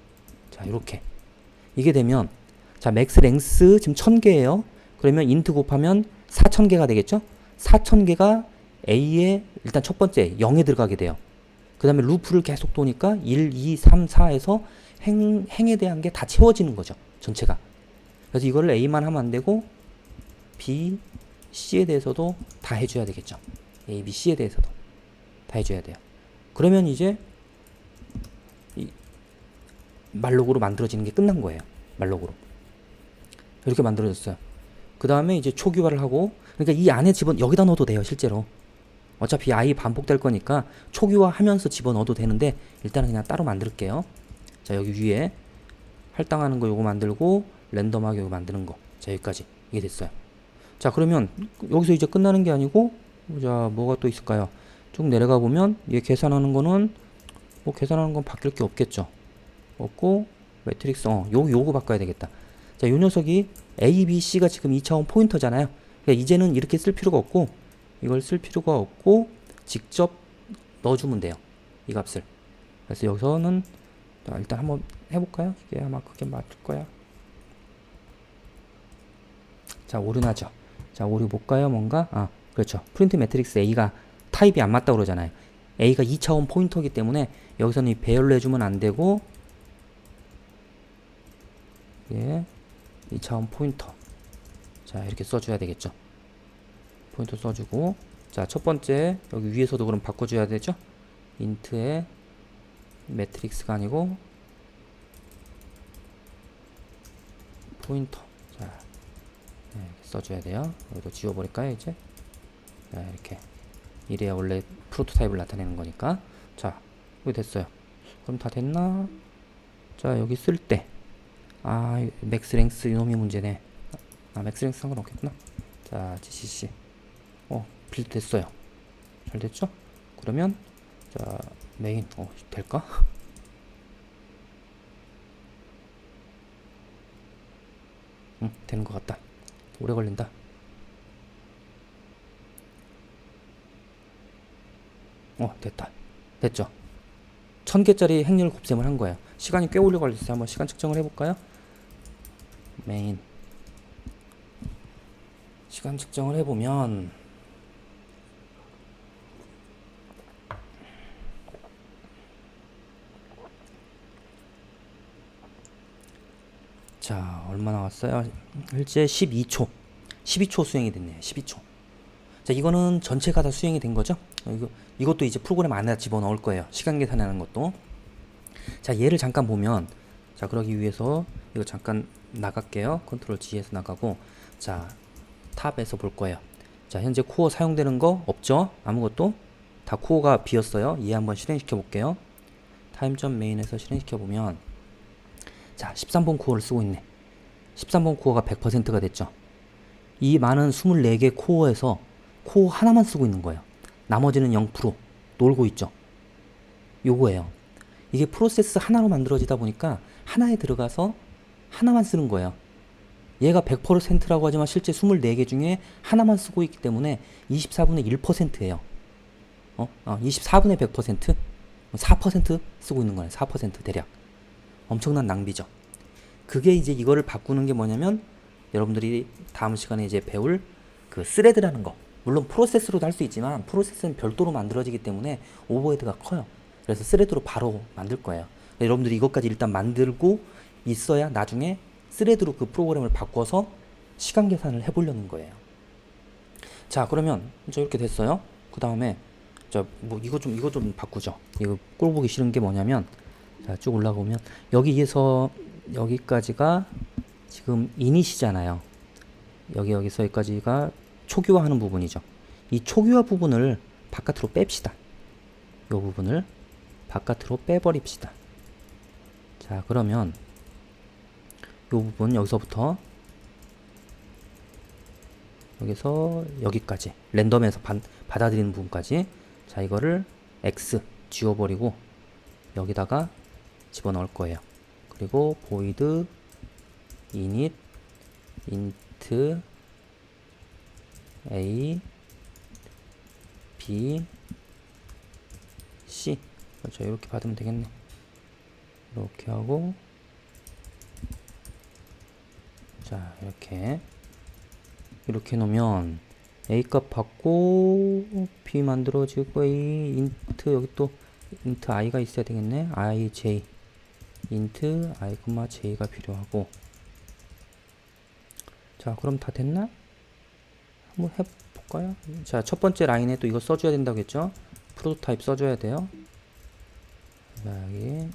자, 이렇게 이게 되면, 자, 맥스 랭스 지금 1000개예요. 그러면 int 곱하면 4000개가 되겠죠? 4000개가 A에 일단 첫 번째 0에 들어가게 돼요. 그 다음에 루프를 계속 도니까 1, 2, 3, 4에서 행에 대한 게 다 채워지는 거죠. 전체가. 그래서 이거를 A만 하면 안 되고 B, C에 대해서도 다 해줘야 되겠죠. A, B, C에 대해서도 다 해줘야 돼요. 그러면 이제 이 말록으로 만들어지는 게 끝난 거예요. 말록으로. 이렇게 만들어졌어요. 그 다음에 이제 초기화를 하고, 그러니까 이 안에 여기다 넣어도 돼요, 실제로. 어차피 i 반복될 거니까 초기화 하면서 집어넣어도 되는데, 일단은 그냥 따로 만들게요. 자, 여기 위에 할당하는 거 요거 만들고, 랜덤하게 요거 만드는 거. 자, 여기까지. 이게 됐어요. 자, 그러면 여기서 이제 끝나는 게 아니고, 자, 뭐가 또 있을까요? 쭉 내려가 보면, 얘 계산하는 거는, 뭐 계산하는 건 바뀔 게 없겠죠. 없고, 매트릭스, 요거 바꿔야 되겠다. 자, 요 녀석이 A, B, C가 지금 2차원 포인터잖아요. 그러니까 이제는 이렇게 쓸 필요가 없고, 이걸 쓸 필요가 없고, 직접 넣어주면 돼요. 이 값을. 그래서 여기서는, 자, 일단 한번 해볼까요? 이게 아마 그게 맞을 거야. 자, 오류나죠. 자, 오류 볼까요? 뭔가? 그렇죠. 프린트 매트릭스 A가 타입이 안 맞다고 그러잖아요. A가 2차원 포인터이기 때문에 여기서는 이 배열로 해주면 안 되고, 예. 2차원 포인터. 자, 이렇게 써줘야 되겠죠. 포인터 써주고, 자, 첫 번째 여기 위에서도 그럼 바꿔줘야 되죠. int의 매트릭스가 아니고 포인터. 자, 네, 이렇게 써줘야 돼요. 여기도 지워버릴까요, 이제? 자, 이렇게. 이래야 원래 프로토타입을 나타내는 거니까. 자, 여기 됐어요. 그럼 다 됐나? 자, 여기 쓸 때, 맥스랭스 이놈이 문제네. 맥스랭스 상관없겠구나. 자, GCC. 빌드 됐어요. 잘 됐죠? 그러면, 자, 메인, 될까? 응, 되는 것 같다. 오래 걸린다. 됐다. 됐죠? 1000개짜리 행렬 곱셈을 한 거예요. 시간이 꽤 오래 걸렸어요. 한번 시간 측정을 해볼까요? 메인. 시간 측정을 해보면, 자, 얼마 나왔어요? 실제 12초. 12초 수행이 됐네요. 12초. 자, 이거는 전체가 다 수행이 된 거죠? 이것도 이제 프로그램 안에 집어넣을 거예요. 시간 계산하는 것도. 자, 얘를 잠깐 보면, 자, 그러기 위해서 이거 잠깐 나갈게요. 컨트롤 G에서 나가고, 자, 탑에서 볼 거예요. 자, 현재 코어 사용되는 거 없죠? 아무것도. 다 코어가 비었어요. 얘 한번 실행시켜 볼게요. 타임.main에서 실행시켜 보면, 자, 13번 코어를 쓰고 있네. 13번 코어가 100%가 됐죠. 이 많은 24개 코어에서 코어 하나만 쓰고 있는 거예요. 나머지는 0% 놀고 있죠. 요거예요. 이게 프로세스 하나로 만들어지다 보니까 하나에 들어가서 하나만 쓰는 거예요. 얘가 100%라고 하지만 실제 24개 중에 하나만 쓰고 있기 때문에 24분의 1%예요. 24분의 100%? 4% 쓰고 있는 거예요. 4% 대략. 엄청난 낭비죠. 그게 이제 이거를 바꾸는 게 뭐냐면, 여러분들이 다음 시간에 이제 배울 그 스레드라는 거. 물론 프로세스로도 할 수 있지만 프로세스는 별도로 만들어지기 때문에 오버헤드가 커요. 그래서 스레드로 바로 만들 거예요. 여러분들이 이것까지 일단 만들고 있어야 나중에 스레드로 그 프로그램을 바꿔서 시간 계산을 해보려는 거예요. 자, 그러면 저 이렇게 됐어요. 그 다음에 이거 좀 바꾸죠. 이거 꼴 보기 싫은 게 뭐냐면, 자, 쭉 올라가보면 여기에서 여기까지가 지금 이닛이잖아요. 여기서 여기까지가 초기화하는 부분이죠. 이 초기화 부분을 바깥으로 뺍시다. 이 부분을 바깥으로 빼버립시다. 자, 그러면 이 부분 여기서부터 여기서 여기까지 랜덤에서 받아들이는 부분까지, 자, 이거를 X 지워버리고 여기다가 집어넣을 거예요. 그리고 void init int a b c, 그렇죠. 이렇게 받으면 되겠네. 이렇게 하고, 자, 이렇게 놓으면 a 값 받고 b 만들어지고, a int, 여기 또 int i가 있어야 되겠네. ij int i, j가 필요하고. 자, 그럼 다 됐나? 한번 해볼까요? 자, 첫 번째 라인에 또 이거 써줘야 된다고 했죠? 프로토타입 써줘야 돼요. 자, 여기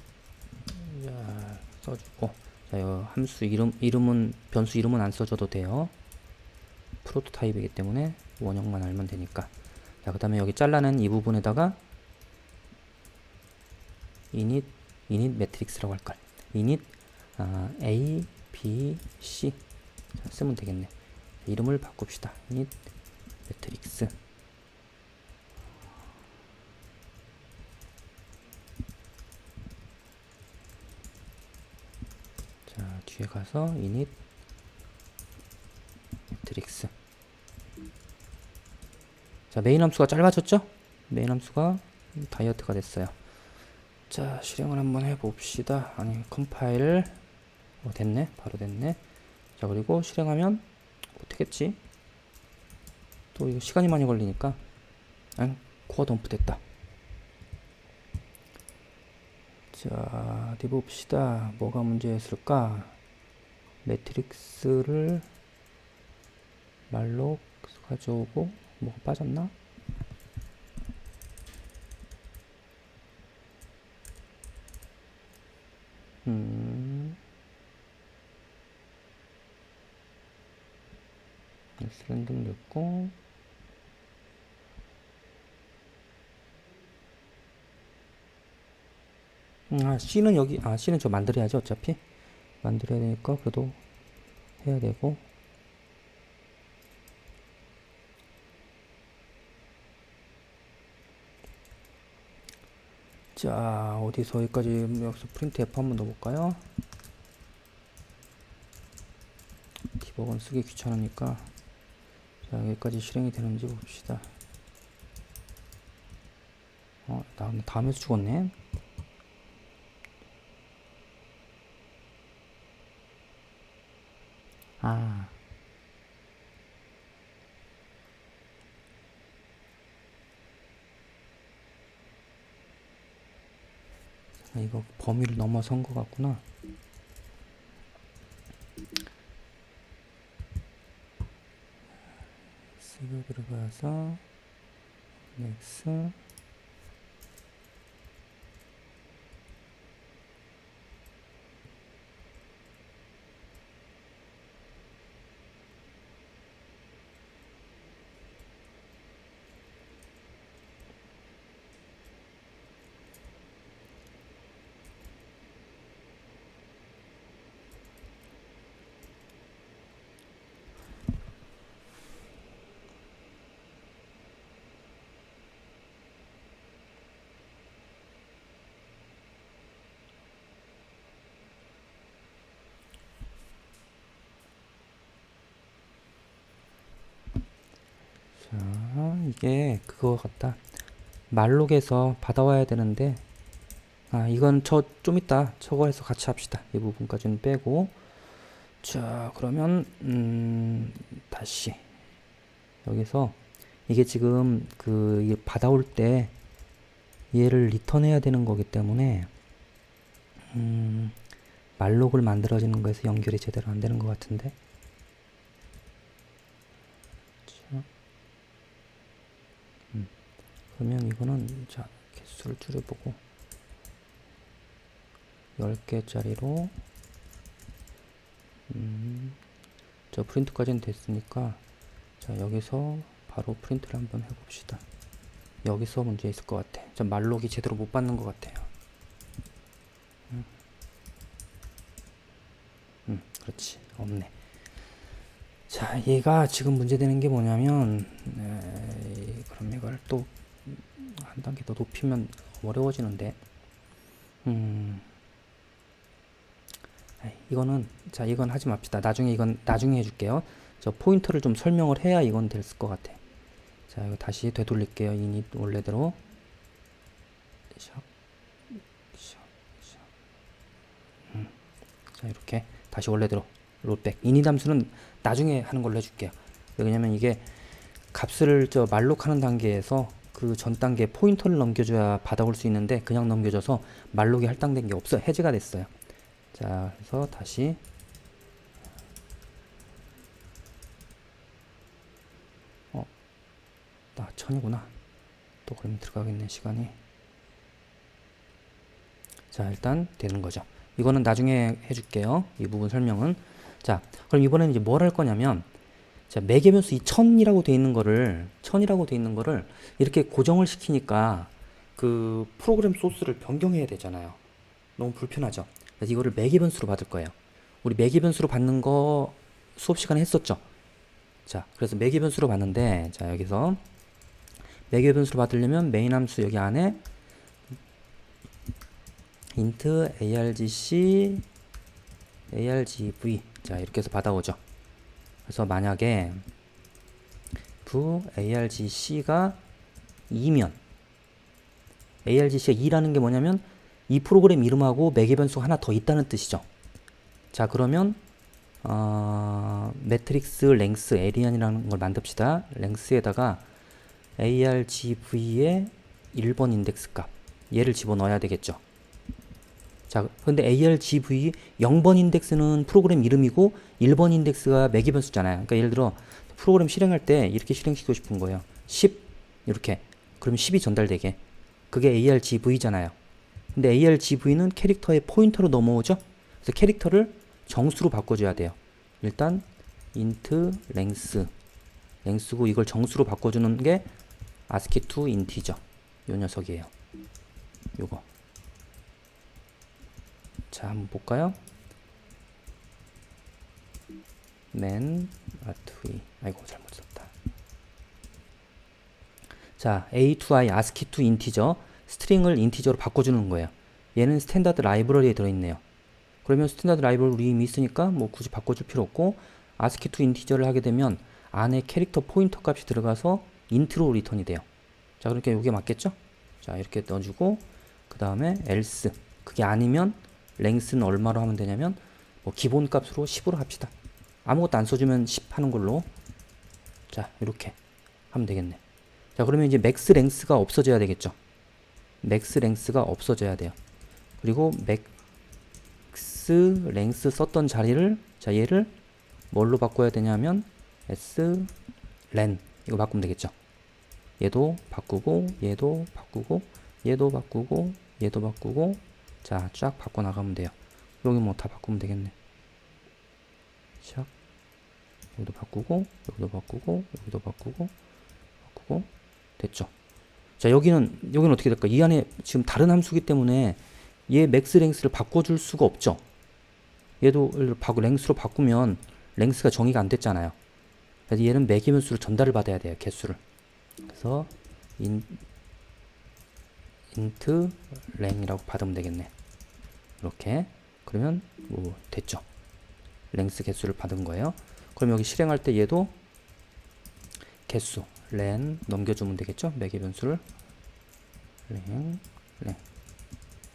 자, 써주고, 자, 이 함수 변수 이름은 안 써줘도 돼요. 프로토타입이기 때문에 원형만 알면 되니까. 자, 그 다음에 여기 잘라낸 이 부분에다가 init 매트릭스라고 할걸. init a b c, 자, 쓰면 되겠네. 이름을 바꿉시다. init 매트릭스. 자, 뒤에 가서 init 매트릭스. 자, 메인 함수가 짧아졌죠? 메인 함수가 다이어트가 됐어요. 자, 실행을 한번 해봅시다. 아니, 컴파일. 됐네. 바로 됐네. 자, 그리고 실행하면 어떻겠지? 또 이거 시간이 많이 걸리니까. 코어 덤프 됐다. 자, 어디 봅시다. 뭐가 문제였을까? 매트릭스를 말로 가져오고 뭐가 빠졌나? 랜덤 넣고, C는 여기, C는 저 만들어야지. 어차피 만들어야 되니까 그래도 해야 되고. 자, 어디서 여기까지, 여기서 프린트 F 한번 넣어볼까요? 디버건 쓰기 귀찮으니까. 자, 여기까지 실행이 되는지 봅시다. 나 다음에서 죽었네. 이거 범위를 넘어선 것 같구나. 쓰고 들어가서 넥스, 이게 그거 같다. 말록에서 받아와야 되는데, 이건 좀 이따 저거 해서 같이 합시다. 이 부분까지는 빼고. 자, 그러면 다시 여기서 이게 지금 이게 받아올 때 얘를 리턴해야 되는 거기 때문에 말록을 만들어지는 거에서 연결이 제대로 안 되는 것 같은데. 그러면 이거는, 자, 개수를 줄여보고 10개짜리로 저 프린트까지는 됐으니까 자 여기서 바로 프린트를 한번 해봅시다. 여기서 문제 있을 것 같아. 저 말록이 제대로 못 받는 것 같아요. 그렇지. 없네. 자, 얘가 지금 문제되는 게 뭐냐면, 그럼 이걸 또 한 단계 더 높이면 어려워지는데, 이거는, 자, 이건 하지 맙시다. 나중에 이건 나중에 해줄게요. 저 포인터를 좀 설명을 해야 이건 될 것 같아. 자, 이거 다시 되돌릴게요. 이닛 원래대로. 샵, 샵, 샵. 자, 이렇게 다시 원래대로 롤백. 이닛 함수는 나중에 하는 걸로 해줄게요. 왜냐면 이게 값을 저 말록하는 단계에서 그 전 단계 포인터를 넘겨줘야 받아올 수 있는데 그냥 넘겨줘서 말록이 할당된 게 없어. 해제가 됐어요. 자, 그래서 다시 나 1000이구나. 또 그러면 들어가겠네, 시간이. 자, 일단 되는 거죠. 이거는 나중에 해줄게요. 이 부분 설명은. 자, 그럼 이번에는 이제 뭘 할 거냐면, 자, 매개 변수 이 1000이라고 돼 있는 거를, 1000이라고 돼 있는 거를 이렇게 고정을 시키니까 그 프로그램 소스를 변경해야 되잖아요. 너무 불편하죠. 그래서 이거를 매개 변수로 받을 거예요. 우리 매개 변수로 받는 거 수업 시간에 했었죠. 자, 그래서 매개 변수로 받는데, 자, 여기서 매개 변수로 받으려면 메인 함수 여기 안에 int argc argv 자 이렇게 해서 받아오죠. 그래서 만약에 argc가 2면 argc가 2라는 게 뭐냐면 이 프로그램 이름하고 매개 변수가 하나 더 있다는 뜻이죠. 자 그러면 매트릭스 랭스 에리안이라는 걸 만듭시다. 랭스에다가 argv의 1번 인덱스 값 얘를 집어넣어야 되겠죠. 자, 근데 argv 0번 인덱스는 프로그램 이름이고 1번 인덱스가 매개 변수잖아요. 그러니까 예를 들어 프로그램 실행할 때 이렇게 실행시키고 싶은 거예요. 10 이렇게. 그러면 10이 전달되게. 그게 argv잖아요. 근데 argv는 캐릭터의 포인터로 넘어오죠. 그래서 캐릭터를 정수로 바꿔줘야 돼요. 일단 int length 랭스고 이걸 정수로 바꿔주는 게 ASCII to integer 요 녀석이에요. 요거. 자, 한번 볼까요? 맨 아트위 아이고 잘못 썼다. 자, a to i ASCII to integer 스트링을 인티저로 바꿔주는 거예요. 얘는 스탠다드 라이브러리에 들어있네요. 그러면 스탠다드 라이브러리 우리 이미 있으니까 뭐 굳이 바꿔줄 필요 없고 ASCII to integer를 하게 되면 안에 캐릭터 포인터 값이 들어가서 인트로 리턴이 돼요. 자, 그러니까 이게 맞겠죠? 자, 이렇게 넣어주고 그 다음에 else 그게 아니면 랭스는 얼마로 하면 되냐면 뭐 기본 값으로 10으로 합시다. 아무것도 안 써주면 10 하는 걸로. 자, 이렇게 하면 되겠네. 자, 그러면 이제 맥스 랭스가 없어져야 되겠죠. 맥스 랭스가 없어져야 돼요. 그리고 맥스 랭스 썼던 자리를 자 얘를 뭘로 바꿔야 되냐면 s len 이거 바꾸면 되겠죠. 얘도 바꾸고 얘도 바꾸고 얘도 바꾸고 얘도 바꾸고 자 쫙 바꿔 나가면 돼요. 여기 뭐 다 바꾸면 되겠네. 샥 여기도 바꾸고 여기도 바꾸고 여기도 바꾸고 됐죠. 자 여기는 어떻게 될까? 이 안에 지금 다른 함수기 때문에 얘 맥스 랭스를 바꿔줄 수가 없죠. 얘도 랭스로 바꾸면 랭스가 정의가 안 됐잖아요. 그래서 얘는 매개 변수로 전달을 받아야 돼요. 개수를. 그래서 int leng이라고 받으면 되겠네. 이렇게 그러면 뭐 됐죠. 랭스 개수를 받은 거예요. 그럼 여기 실행할 때 얘도 개수 len 넘겨주면 되겠죠. 매개 변수를 len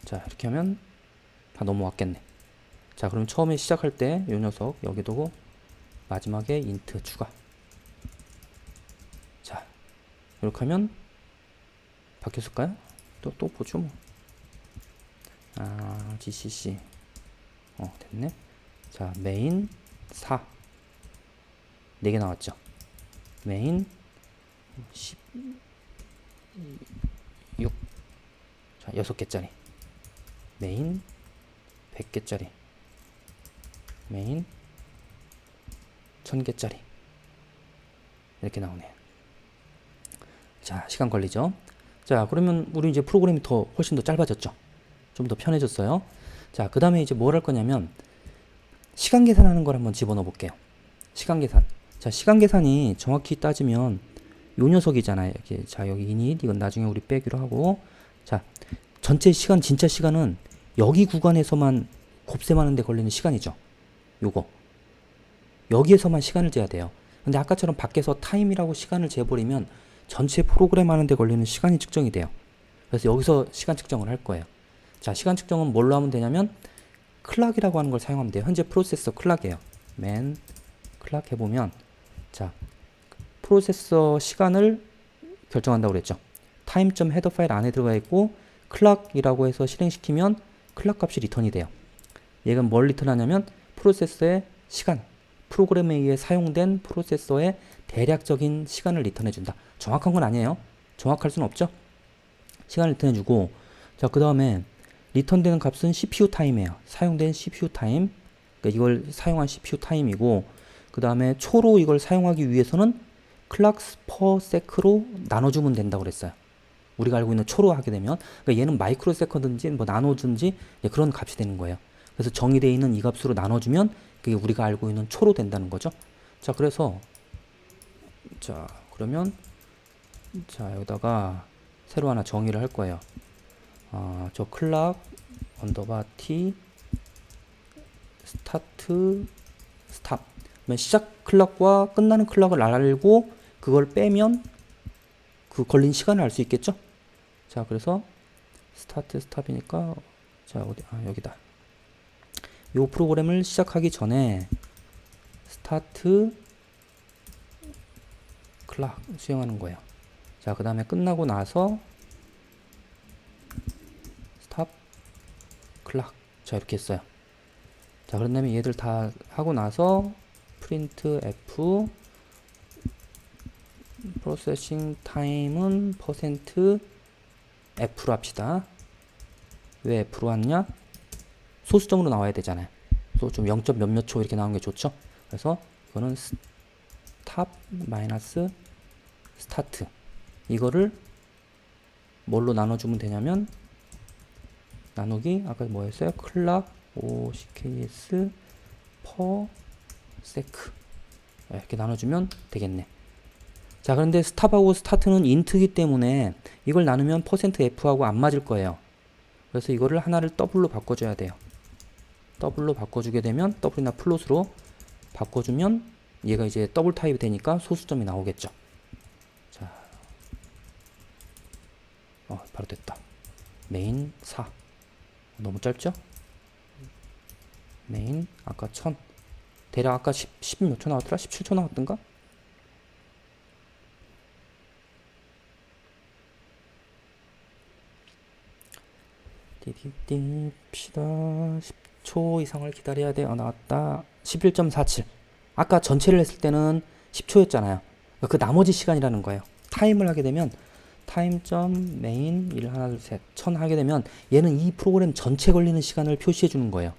자 이렇게 하면 다 넘어왔겠네. 자 그럼 처음에 시작할 때 이 녀석 여기 두고 마지막에 int 추가. 자 이렇게 하면 바뀌었을까요? 또 보죠 뭐. gcc 됐네. 자 메인 4 4개 나왔죠. 메인 16 자 6개짜리 메인 100개짜리 메인 1000개짜리 이렇게 나오네요. 자, 시간 걸리죠. 자, 그러면 우리 이제 프로그램이 훨씬 더 짧아졌죠. 좀 더 편해졌어요. 자, 그 다음에 이제 뭘 할 거냐면 시간 계산하는 걸 한번 집어넣어 볼게요. 시간 계산. 자, 시간 계산이 정확히 따지면 요 녀석이잖아요. 이렇게. 자, 여기 init 이건 나중에 우리 빼기로 하고, 자, 전체 시간, 진짜 시간은 여기 구간에서만 곱셈하는 데 걸리는 시간이죠. 요거. 여기에서만 시간을 재야 돼요. 근데 아까처럼 밖에서 타임이라고 시간을 재버리면 전체 프로그램 하는 데 걸리는 시간이 측정이 돼요. 그래서 여기서 시간 측정을 할 거예요. 자, 시간 측정은 뭘로 하면 되냐면 클락이라고 하는 걸 사용하면 돼요. 현재 프로세서 클락이에요. 맨 클락 해보면, 자, 프로세서 시간을 결정한다고 그랬죠. time.header 파일 안에 들어가 있고 클락이라고 해서 실행시키면 클락 값이 리턴이 돼요. 얘가 뭘 리턴하냐면 프로세서의 시간, 프로그램에 의해 사용된 프로세서의 대략적인 시간을 리턴해준다. 정확한 건 아니에요. 정확할 수는 없죠. 시간을 리턴해주고, 자, 그 다음에 리턴되는 값은 CPU 타임이에요. 사용된 CPU 타임. 그러니까 이걸 사용한 CPU 타임이고, 그 다음에 초로 이걸 사용하기 위해서는 클락스 퍼 세크로 나눠주면 된다고 그랬어요. 우리가 알고 있는 초로 하게 되면, 그러니까 얘는 마이크로 세컨드인지 뭐 나노든지 그런 값이 되는 거예요. 그래서 정의되어 있는 이 값으로 나눠주면 그게 우리가 알고 있는 초로 된다는 거죠. 자, 그래서 자, 그러면 자, 여기다가 새로 하나 정의를 할 거예요. 저 클락 언더바 t 스타트 스탑. 시작 클락과 끝나는 클락을 알고 그걸 빼면 그 걸린 시간을 알 수 있겠죠? 자, 그래서 스타트 스탑이니까, 자, 어디, 여기다. 요 프로그램을 시작하기 전에 스타트 클락 수행하는 거예요. 자, 그 다음에 끝나고 나서 스탑 클락. 자, 이렇게 했어요. 자, 그런 다음에 얘들 다 하고 나서 프린트 f 프로세싱 타임은 퍼센트 f로 합시다. 왜 f로 하느냐? 소수점으로 나와야 되잖아요. 또 좀 0. 몇몇 초 이렇게 나오는 게 좋죠. 그래서 이거는 스탑 마이너스 스타트, 이거를 뭘로 나눠주면 되냐면 나누기 아까 뭐였어요? 클락 OCKS per sec 이렇게 나눠주면 되겠네. 자, 그런데 스탑하고 스타트는 인트이기 때문에 이걸 나누면 %f하고 안 맞을 거예요. 그래서 이거를 하나를 더블로 바꿔줘야 돼요. 더블로 바꿔주게 되면 더블이나 플롯으로 바꿔주면 얘가 이제 더블 타입이 되니까 소수점이 나오겠죠. 자, 바로 됐다. 메인 4. 너무 짧죠? 메인 아까 1000. 대략 아까 10 몇 초 나왔더라? 17초 나왔던가? 띠디띠 봅시다. 10초 이상을 기다려야 돼. 나왔다. 11.47. 아까 전체를 했을 때는 10초였잖아요. 그 나머지 시간이라는 거예요. 타임을 하게 되면 time.main 1, 2, 3, 1000 하게 되면 얘는 이 프로그램 전체 걸리는 시간을 표시해 주는 거예요.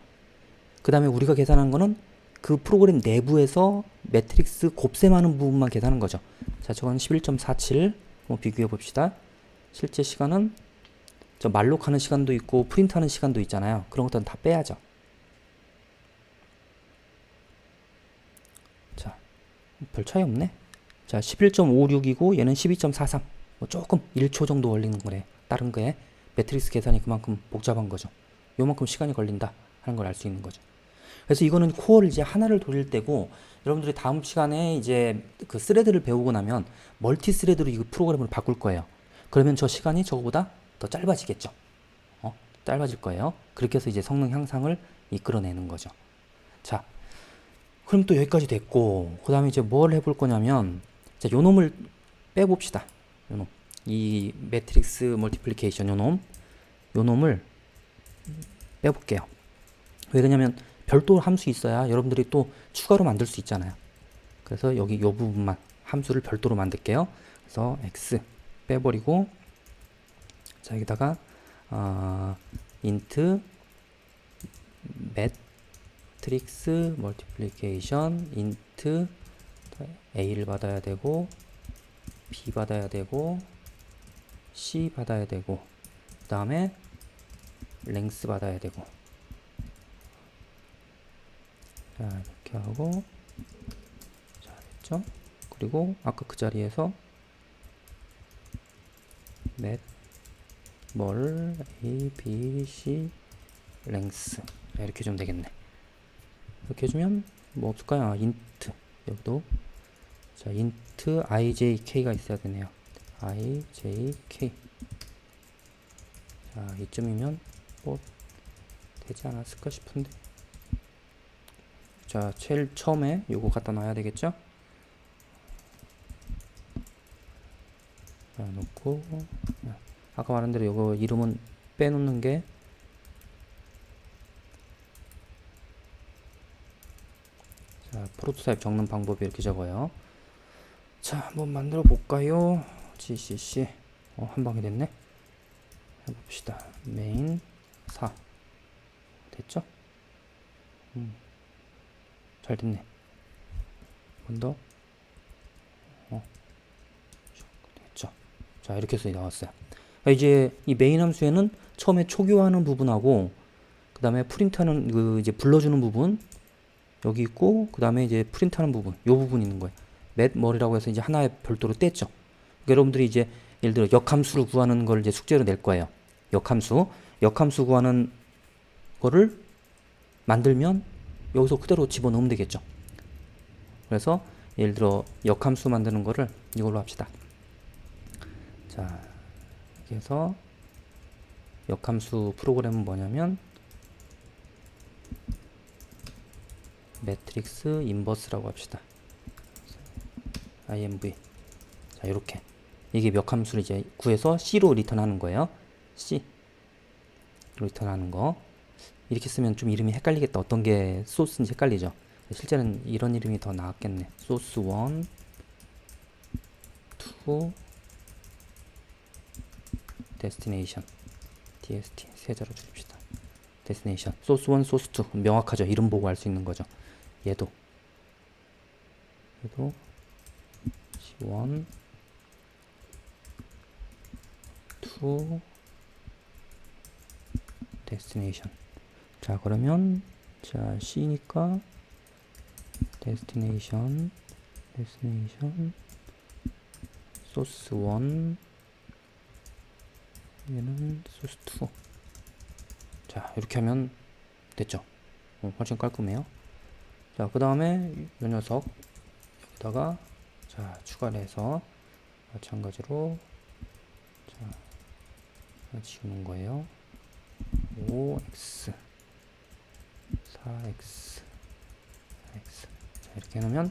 그 다음에 우리가 계산한 거는 그 프로그램 내부에서 매트릭스 곱셈하는 부분만 계산한 거죠. 자, 저건 11.47. 한번 비교해 봅시다. 실제 시간은 저 말록하는 시간도 있고 프린트하는 시간도 있잖아요. 그런 것들은 다 빼야죠. 자, 별 차이 없네. 자, 11.56이고 얘는 12.43. 뭐 조금 1초 정도 걸리는 거래. 다른 거에 매트릭스 계산이 그만큼 복잡한 거죠. 요만큼 시간이 걸린다 하는 걸 알 수 있는 거죠. 그래서 이거는 코어를 이제 하나를 돌릴 때고, 여러분들이 다음 시간에 이제 그 스레드를 배우고 나면 멀티 스레드로 이 프로그램을 바꿀 거예요. 그러면 저 시간이 저거보다 더 짧아지겠죠. 짧아질 거예요. 그렇게 해서 이제 성능 향상을 이끌어내는 거죠. 자, 그럼 또 여기까지 됐고, 그 다음에 이제 뭘 해볼 거냐면, 자, 요 놈을 빼봅시다. 요 놈. 이 매트릭스 멀티플리케이션 요 놈을 빼볼게요. 왜 그러냐면 별도 함수 있어야 여러분들이 또 추가로 만들 수 있잖아요. 그래서 여기 요 부분만 함수를 별도로 만들게요. 그래서 x 빼버리고, 자, 여기다가 int met 매트릭스 멀티플리케이션 인트 A를 받아야 되고 B 받아야 되고 C 받아야 되고 그 다음에 랭스 받아야 되고 자 이렇게 하고 자 됐죠? 그리고 아까 그 자리에서 뭘 A, B, C 랭스 이렇게 좀 되겠네. 이렇게 해주면 뭐 없을까요? 인트 여기도 자 인트 IJK가 있어야 되네요. IJK 자 이쯤이면 뭐 되지 않았을까 싶은데 자 제일 처음에 요거 갖다 놔야 되겠죠? 자 놓고 아까 말한 대로 요거 이름은 빼놓는 게 자 프로토타입 적는 방법이 이렇게 적어요. 자 한번 만들어 볼까요? GCC 한 방에 됐네. 해봅시다. 메인 4 됐죠? 잘 됐네. 한 번 더 됐죠? 자 이렇게 해서 나왔어요. 이제 이 메인 함수에는 처음에 초기화하는 부분하고 그 다음에 프린트하는 그 이제 불러주는 부분 여기 있고 그 다음에 이제 프린트하는 부분 요 부분 있는 거예요. 맷머리라고 해서 이제 하나의 별도로 뗐죠. 그러니까 여러분들이 이제 예를 들어 역함수를 구하는 걸 이제 숙제로 낼 거예요. 역함수 구하는 거를 만들면 여기서 그대로 집어넣으면 되겠죠. 그래서 예를 들어 역함수 만드는 거를 이걸로 합시다. 자 이렇게 해서 역함수 프로그램은 뭐냐면 매트릭스 인버스라고 합시다. IMV 자 이렇게 이게 몇 함수를 이제 구해서 C로 리턴하는 거예요. C 리턴하는 거 이렇게 쓰면 좀 이름이 헷갈리겠다. 어떤 게 소스인지 헷갈리죠. 실제는 이런 이름이 더 나았겠네. 소스 1 2 데스티네이션 DST 세 자로 줄입시다. 데스티네이션 소스 1 소스 2 명확하죠. 이름 보고 알 수 있는 거죠. 얘도 C1 2 데스티네이션 자 그러면 자 C니까 데스티네이션 소스 1 얘는 소스 2 자 이렇게 하면 됐죠. 훨씬 깔끔해요. 자 그 다음에 이 녀석 여기다가 자 추가를 해서 마찬가지로 자 지우는 거예요. 5x 4x 4x 자 이렇게 해놓으면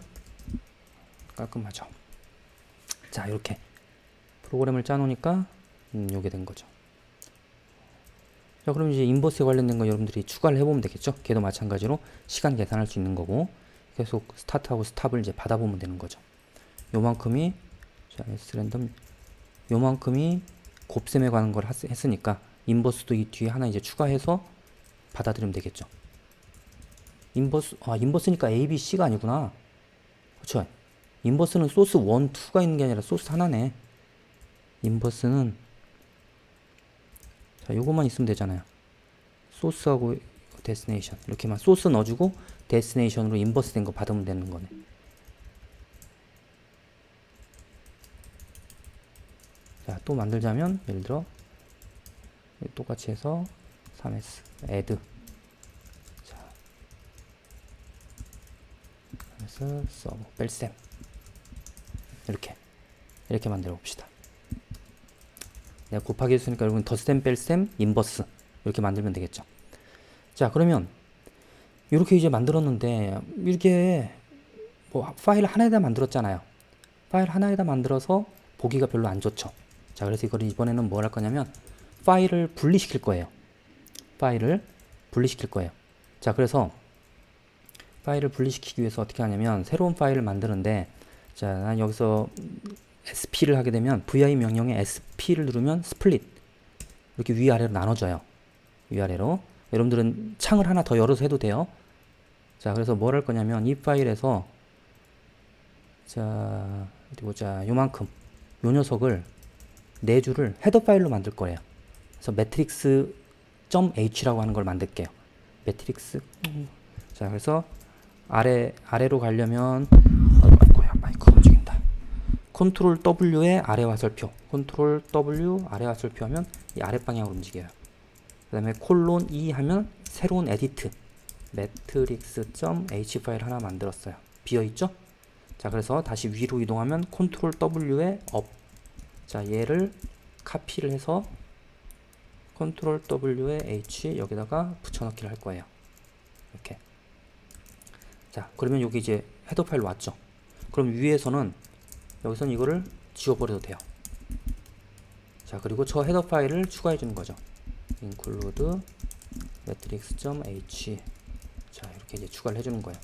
깔끔하죠. 자 이렇게 프로그램을 짜놓으니까 요게 된 거죠. 자 그럼 이제 인버스에 관련된 거 여러분들이 추가를 해보면 되겠죠. 걔도 마찬가지로 시간 계산할 수 있는 거고 계속 스타트하고 스탑을 이제 받아보면 되는 거죠. 요만큼이 자 s랜덤 요만큼이 곱셈에 관한 걸 했으니까 인버스도 이 뒤에 하나 이제 추가해서 받아들이면 되겠죠. 인버스니까 A, B, C가 아니구나. 그렇죠. 인버스는 소스 1, 2가 있는 게 아니라 소스 하나네. 인버스는 자 요것만 있으면 되잖아요. 소스하고 데스티네이션 이렇게만 소스 넣어주고 데스티네이션으로 인버스 된 거 받으면 되는 거네. 자 또 만들자면 예를 들어 똑같이 해서 3s add 자 그래서 서버 뺄셈 이렇게 만들어 봅시다. 내가 곱하기 했으니까 여러분 덧셈 뺄셈 인버스 이렇게 만들면 되겠죠. 자 그러면 이렇게 이제 만들었는데 이렇게 뭐 파일 하나에다 만들었잖아요. 파일 하나에다 만들어서 보기가 별로 안 좋죠. 자 그래서 이걸 이번에는 뭘 할 거냐면 파일을 분리시킬 거예요. 자 그래서 파일을 분리시키기 위해서 어떻게 하냐면 새로운 파일을 만드는데 자 난 여기서 sp를 하게 되면 vi 명령에 sp를 누르면 스플릿 이렇게 위아래로 나눠져요. 위아래로 여러분들은 창을 하나 더 열어서 해도 돼요. 자, 그래서 뭘 할 거냐면 이 파일에서 자, 어디 보자. 요만큼 요 녀석을 네 줄을 헤더 파일로 만들 거예요. 그래서 matrix.h라고 하는 걸 만들게요. 매트릭스. 자, 그래서 아래로 가려면 아이고야, 마이크가 움직인다. 컨트롤 W의 아래 화살표. 컨트롤 W 아래 화살표 하면 이 아래 방향으로 움직여요. 그 다음에 콜론 E 하면 새로운 에디트 matrix.h 파일 하나 만들었어요. 비어있죠? 자, 그래서 다시 위로 이동하면 컨트롤 W의 업. 자, 얘를 카피를 해서 컨트롤 W의 H 여기다가 붙여넣기를 할 거예요. 이렇게. 자, 그러면 여기 이제 헤더 파일 왔죠. 그럼 위에서는 여기서는 이거를 지워버려도 돼요. 자, 그리고 저 헤더 파일을 추가해 주는 거죠. include matrix.h. 자, 이렇게 이제 추가를 해주는 거예요.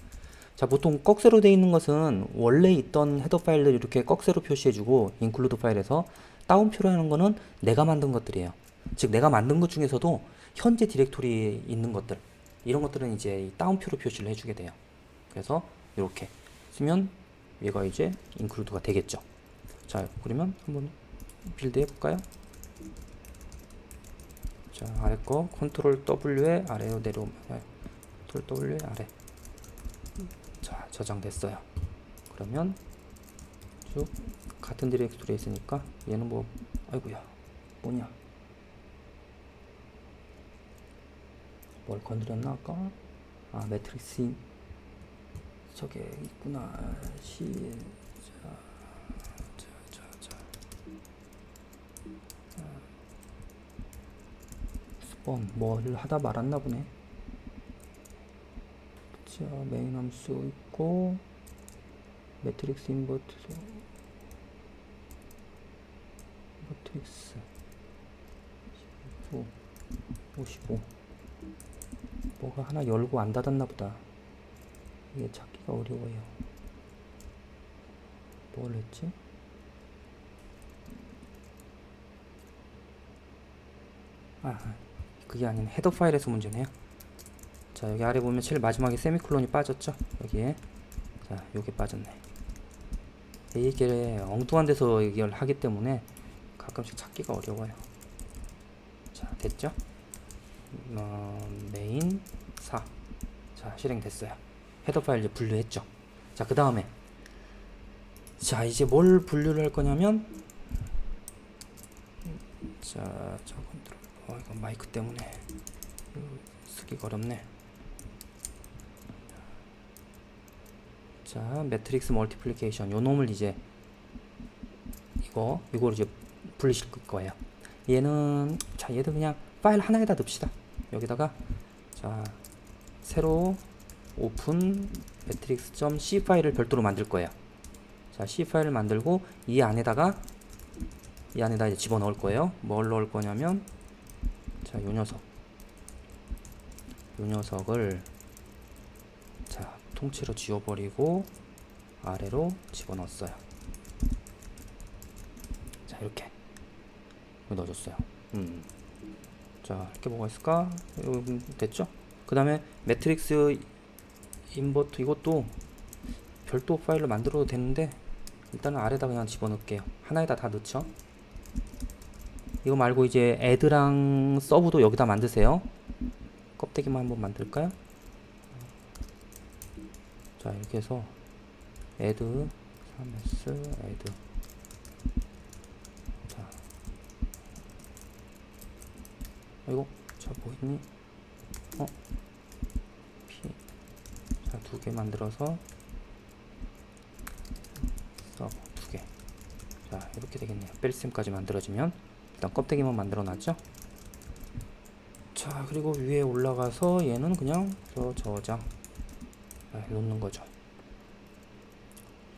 자, 보통 꺽쇠로 되어 있는 것은 원래 있던 헤더 파일들 이렇게 꺽쇠로 표시해주고 include 파일에서 다운표로 하는 거는 내가 만든 것들이에요. 즉 내가 만든 것 중에서도 현재 디렉토리에 있는 것들, 이런 것들은 이제 다운표로 표시를 해주게 돼요. 그래서 이렇게 쓰면 얘가 이제 include가 되겠죠. 자, 그러면 한번 빌드 해볼까요? 자, 아래 거 컨트롤 W의 아래로 내려오면 컨트롤 W의 아래. 자, 저장됐어요. 그러면 쭉 같은 디렉토리에 있으니까 얘는 뭐 아이고야 뭐냐, 뭘 건드렸나 아까? 아, 매트릭스 저게 있구나. 스폰 뭘 하다 말았나 보네. 자, 메인 함수 있고 매트릭스 인버트 매트릭스 55 뭐가 하나 열고 안 닫았나 보다. 이게 찾기가 어려워요. 뭘 했지? 그게 아닌 헤더 파일에서 문제네요. 자, 여기 아래 보면 제일 마지막에 세미콜론이 빠졌죠? 여기에. 자, 요게 빠졌네. 이게 엉뚱한 데서 이걸 하기 때문에 가끔씩 찾기가 어려워요. 자, 됐죠? 메인 4. 자, 실행됐어요. 헤더 파일 이제 분류했죠. 자, 그 다음에 자, 이제 뭘 분류를 할 거냐면 자, 저 컨트롤 이거 마이크 때문에 쓰기가 어렵네. 자, 매트릭스 멀티플리케이션 요 놈을 이제 이걸 이제 분리시킬 거예요. 얘는 자, 얘도 그냥 파일 하나에다 넣읍시다. 여기다가 자, 새로 오픈 매트릭스.c 파일을 별도로 만들 거예요. 자, C 파일을 만들고 이 안에다 이제 집어넣을 거예요. 뭘 넣을 거냐면 자, 요 녀석을 자, 통째로 지워버리고 아래로 집어넣었어요. 자, 이렇게 넣어줬어요. 자, 이렇게 뭐가 있을까? 됐죠? 그 다음에 매트릭스 인버트 이것도 별도 파일로 만들어도 되는데 일단은 아래다 그냥 집어넣을게요. 하나에다 다 넣죠. 이거 말고 이제 add랑 서브도 여기다 만드세요. 껍데기만 한번 만들까요? 자, 이렇게 해서 add 3s add. 자, 아이고, 자, 뭐 있니? p. 자, 2개 만들어서 서브 2개. 자, 이렇게 되겠네요. 뺄셈까지 만들어지면 일단 껍데기만 만들어 놨죠. 자, 그리고 위에 올라가서 얘는 그냥 저장 놓는 거죠.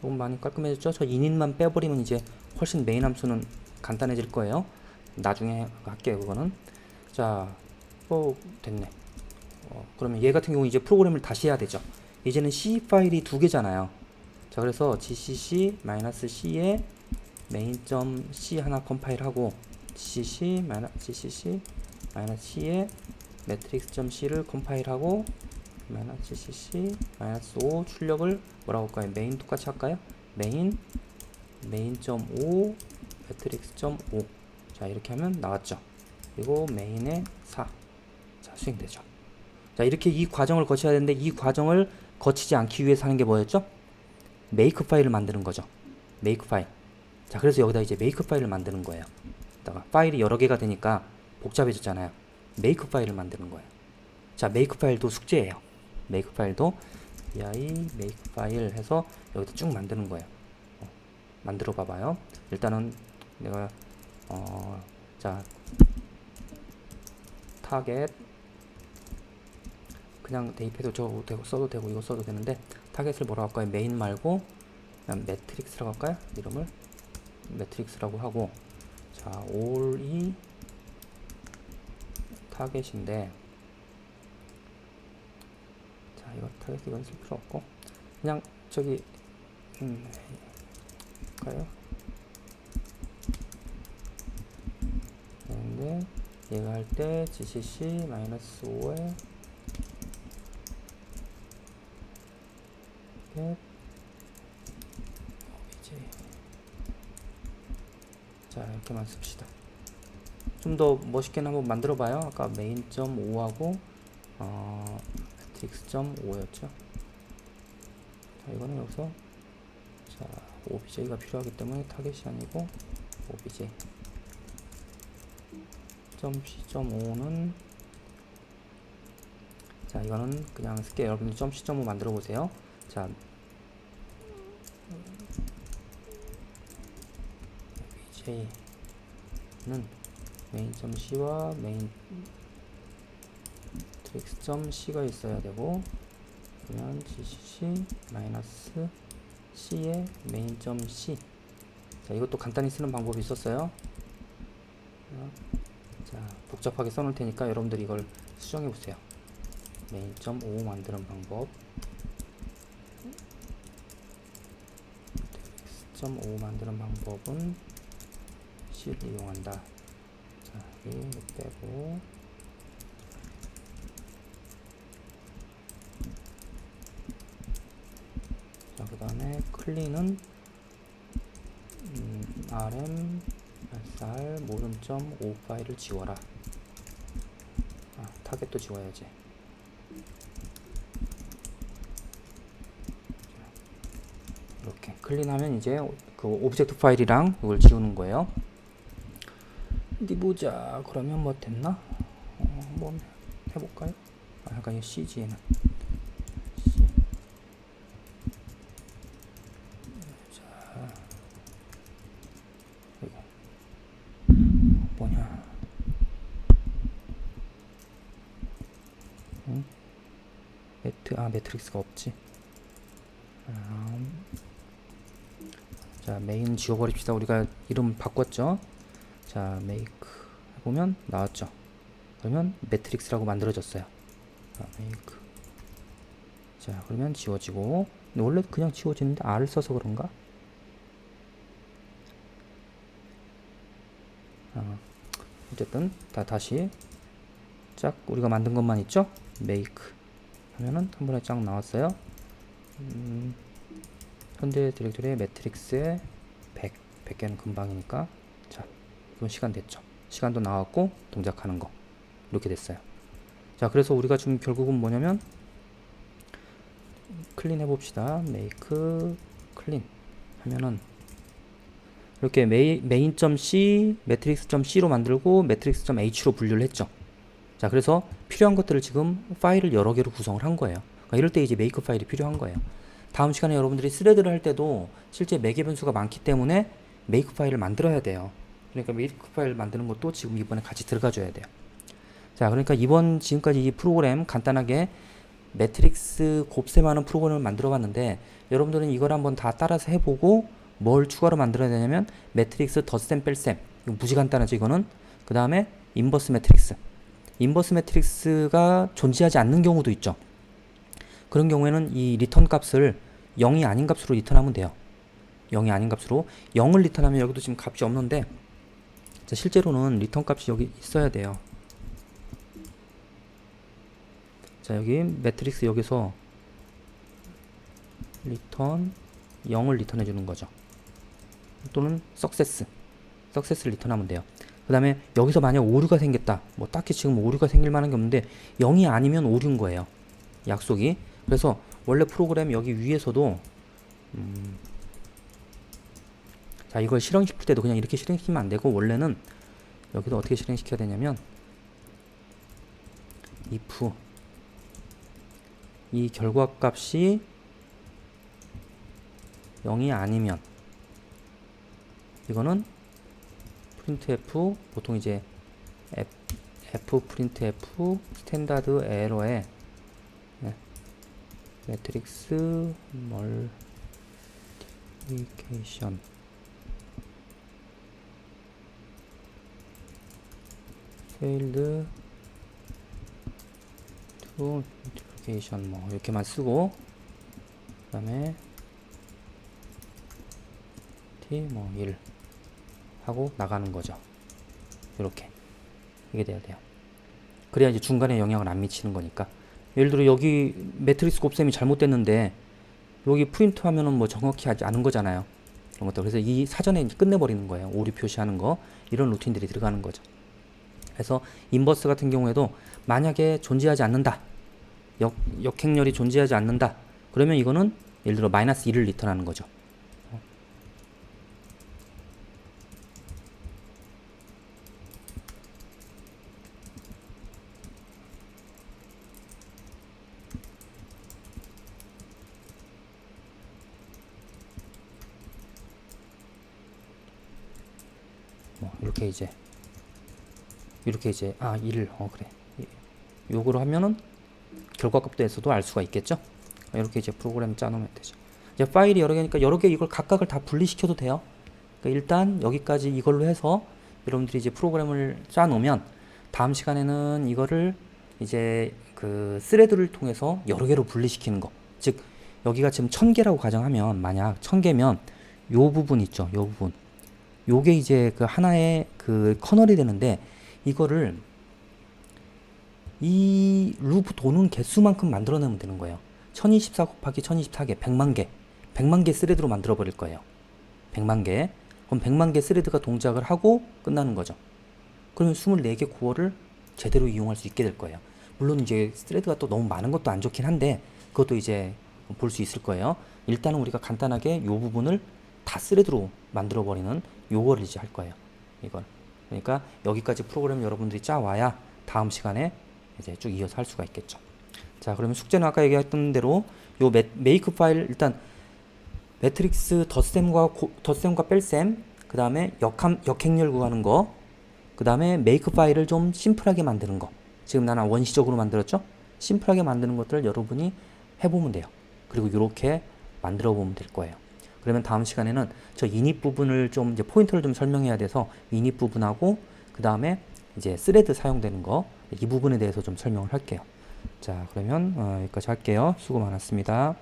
조금 많이 깔끔해졌죠. 저 init만 빼버리면 이제 훨씬 메인 함수는 간단해질 거예요. 나중에 할게요, 그거는. 자, 됐네. 그러면 얘 같은 경우 이제 프로그램을 다시 해야 되죠. 이제는 C 파일이 2개잖아요. 자, 그래서 gcc-c에 main.c 하나 컴파일하고 gcc-c에 matrix.c를 컴파일하고 마이너스 gcc 마이너스 5 출력을 뭐라고 할까요? 메인 똑같이 할까요? 메인.5 매트릭스.5. 자, 이렇게 하면 나왔죠. 그리고 메인에 4. 자, 수행되죠. 자, 이렇게 이 과정을 거쳐야 되는데 이 과정을 거치지 않기 위해서 하는 게 뭐였죠? 메이크 파일을 만드는 거죠. 메이크 파일. 자, 그래서 여기다 이제 메이크 파일을 만드는 거예요. 다가 파일이 여러 개가 되니까 복잡해졌잖아요. 메이크 파일을 만드는 거예요. 자, 메이크 파일도 숙제예요. 메이크 파일도 vi 메이크 파일 해서 여기다 쭉 만드는 거예요. 만들어 봐봐요. 일단은 내가 자, 타겟 그냥 대입해도 써도 되고 이거 써도 되는데 타겟을 뭐라고 할까요? 메인 말고 그냥 매트릭스라고 할까요? 이름을 매트릭스라고 하고, 자, all이 타겟인데, 자, 이거 타겟 이건 쓸 필요 없고 그냥 저기 가요. 근데 얘가 할 때 gcc 마이너스 5에 자, 이렇게만 씁시다. 좀 더 멋있게 한번 만들어 봐요. 아까 메인.5하고 매트릭스.5였죠. 자, 이거는 여기서 자, obj가 필요하기 때문에 타겟이 아니고 obj .c.5는 자, 이거는 그냥 쓸게요. 여러분들 .c.5 만들어 보세요. 자, obj는 main.c와 main.c가 있어야 되고, 그러면 gcc 마이너스 c의 main.c. 자, 이것도 간단히 쓰는 방법이 있었어요. 자, 복잡하게 써놓을 테니까 여러분들이 이걸 수정해 보세요. main.5 만드는 방법. x.5 만드는 방법은 c를 이용한다. 자, 여기 빼고, 자, 그 다음에 클린은 rm sr 모든.5 파일을 지워라. 타겟도 지워야지. 이렇게 클린하면 이제 그 오브젝트 파일이랑 이걸 지우는 거예요. 어디 보자. 그러면 뭐 됐나? 한번 해볼까요? 잠깐 이 CG에는 C. 자, 이거 뭐냐? 매트릭스가 없지. 자, 메인 지워버립시다. 우리가 이름 바꿨죠. 자, 메이크 해보면 나왔죠. 그러면 매트릭스라고 만들어졌어요. 메이크. 자, 그러면 지워지고, 근데 원래 그냥 지워지는데 R을 써서 그런가? 어쨌든 다시 쫙 우리가 만든 것만 있죠. 메이크 하면은 한 번에 쫙 나왔어요. 현재 디렉토리의 매트릭스에 100개는 금방이니까. 자, 이건 시간 됐죠. 시간도 나왔고 동작하는 거 이렇게 됐어요. 자, 그래서 우리가 지금 결국은 뭐냐면 클린 해봅시다. 메이크 클린 하면은 이렇게 main.c 매트릭스.c로 만들고 매트릭스.h로 분류를 했죠. 자, 그래서 필요한 것들을 지금 파일을 여러 개로 구성을 한 거예요. 그러니까 이럴 때 이제 메이크 파일이 필요한 거예요. 다음 시간에 여러분들이 스레드를 할 때도 실제 매개 변수가 많기 때문에 메이크 파일을 만들어야 돼요. 그러니까 메이크 파일 만드는 것도 지금 이번에 같이 들어가 줘야 돼요. 자, 그러니까 지금까지 이 프로그램 간단하게 매트릭스 곱셈 하는 프로그램을 만들어 봤는데, 여러분들은 이걸 한번 다 따라서 해보고 뭘 추가로 만들어야 되냐면 매트릭스 덧셈 뺄셈, 이거 무지 간단하죠. 이거는 그 다음에 인버스 매트릭스가 존재하지 않는 경우도 있죠. 그런 경우에는 이 리턴 값을 0이 아닌 값으로 리턴하면 돼요. 0이 아닌 값으로 0을 리턴하면 여기도 지금 값이 없는데, 자, 실제로는 리턴 값이 여기 있어야 돼요. 자, 여기 매트릭스 여기서 리턴 0을 리턴해 주는 거죠. 또는 석세스를 리턴하면 돼요. 그 다음에 여기서 만약 오류가 생겼다, 뭐 딱히 지금 오류가 생길 만한 게 없는데 0이 아니면 오류인 거예요, 약속이. 그래서 원래 프로그램 여기 위에서도 자, 이걸 실행시킬 때도 그냥 이렇게 실행시키면 안 되고, 원래는 여기도 어떻게 실행시켜야 되냐면 if 이 결과값이 0이 아니면 이거는 printf, 보통 이제 fprintf 스탠다드 에러에 매트릭스 멀티플리케이션 failed to multiplication 뭐 이렇게만 쓰고, 그 다음에 뭐 1 하고 나가는 거죠. 이렇게 이게 돼야 돼요. 그래야 이제 중간에 영향을 안 미치는 거니까. 예를 들어 여기 매트릭스 곱셈이 잘못됐는데 여기 프린트 하면은 뭐 정확히 하지 않은 거잖아요, 이런 것들. 그래서 이 사전에 이제 끝내버리는 거예요, 오류 표시하는 거. 이런 루틴들이 들어가는 거죠. 그래서 인버스 같은 경우에도 만약에 존재하지 않는다, 역행렬이 존재하지 않는다, 그러면 이거는 예를 들어 마이너스 1을 리턴하는 거죠. 뭐 이렇게 이제 1을 그래, 요거로 하면은 결과값도에서도 알 수가 있겠죠. 이렇게 이제 프로그램 짜놓으면 되죠. 이제 파일이 여러 개니까 여러 개 이걸 각각을 다 분리시켜도 돼요. 그러니까 일단 여기까지 이걸로 해서 여러분들이 이제 프로그램을 짜놓으면 다음 시간에는 이거를 이제 그 스레드를 통해서 여러 개로 분리시키는 거. 즉 여기가 지금 1000개라고 가정하면, 만약 1000개면 요 부분 있죠, 요 부분. 요게 이제 그 하나의 그 커널이 되는데, 이거를 이 루프 도는 개수만큼 만들어내면 되는 거예요. 1024 곱하기 1024개, 100만 개 스레드로 만들어 버릴 거예요. 100만 개. 그럼 100만 개 스레드가 동작을 하고 끝나는 거죠. 그러면 24개 코어를 제대로 이용할 수 있게 될 거예요. 물론 이제 스레드가 또 너무 많은 것도 안 좋긴 한데, 그것도 이제 볼 수 있을 거예요. 일단은 우리가 간단하게 요 부분을 다 스레드로 만들어 버리는 요거를 이제 할 거예요, 이걸. 그러니까 여기까지 프로그램 여러분들이 짜와야 다음 시간에 이제 쭉 이어서 할 수가 있겠죠. 자, 그러면 숙제는 아까 얘기했던 대로 요 메이크 파일, 일단 매트릭스 덧셈과 뺄셈, 그 다음에 역행렬 구하는 거, 그 다음에 메이크 파일을 좀 심플하게 만드는 거. 지금 나는 원시적으로 만들었죠? 심플하게 만드는 것들 여러분이 해보면 돼요. 그리고 이렇게 만들어 보면 될 거예요. 그러면 다음 시간에는 저 이닛 부분을 좀 이제 포인터를 좀 설명해야 돼서 이닛 부분하고, 그 다음에 이제 스레드 사용되는 거, 이 부분에 대해서 좀 설명을 할게요. 자, 그러면 여기까지 할게요. 수고 많았습니다.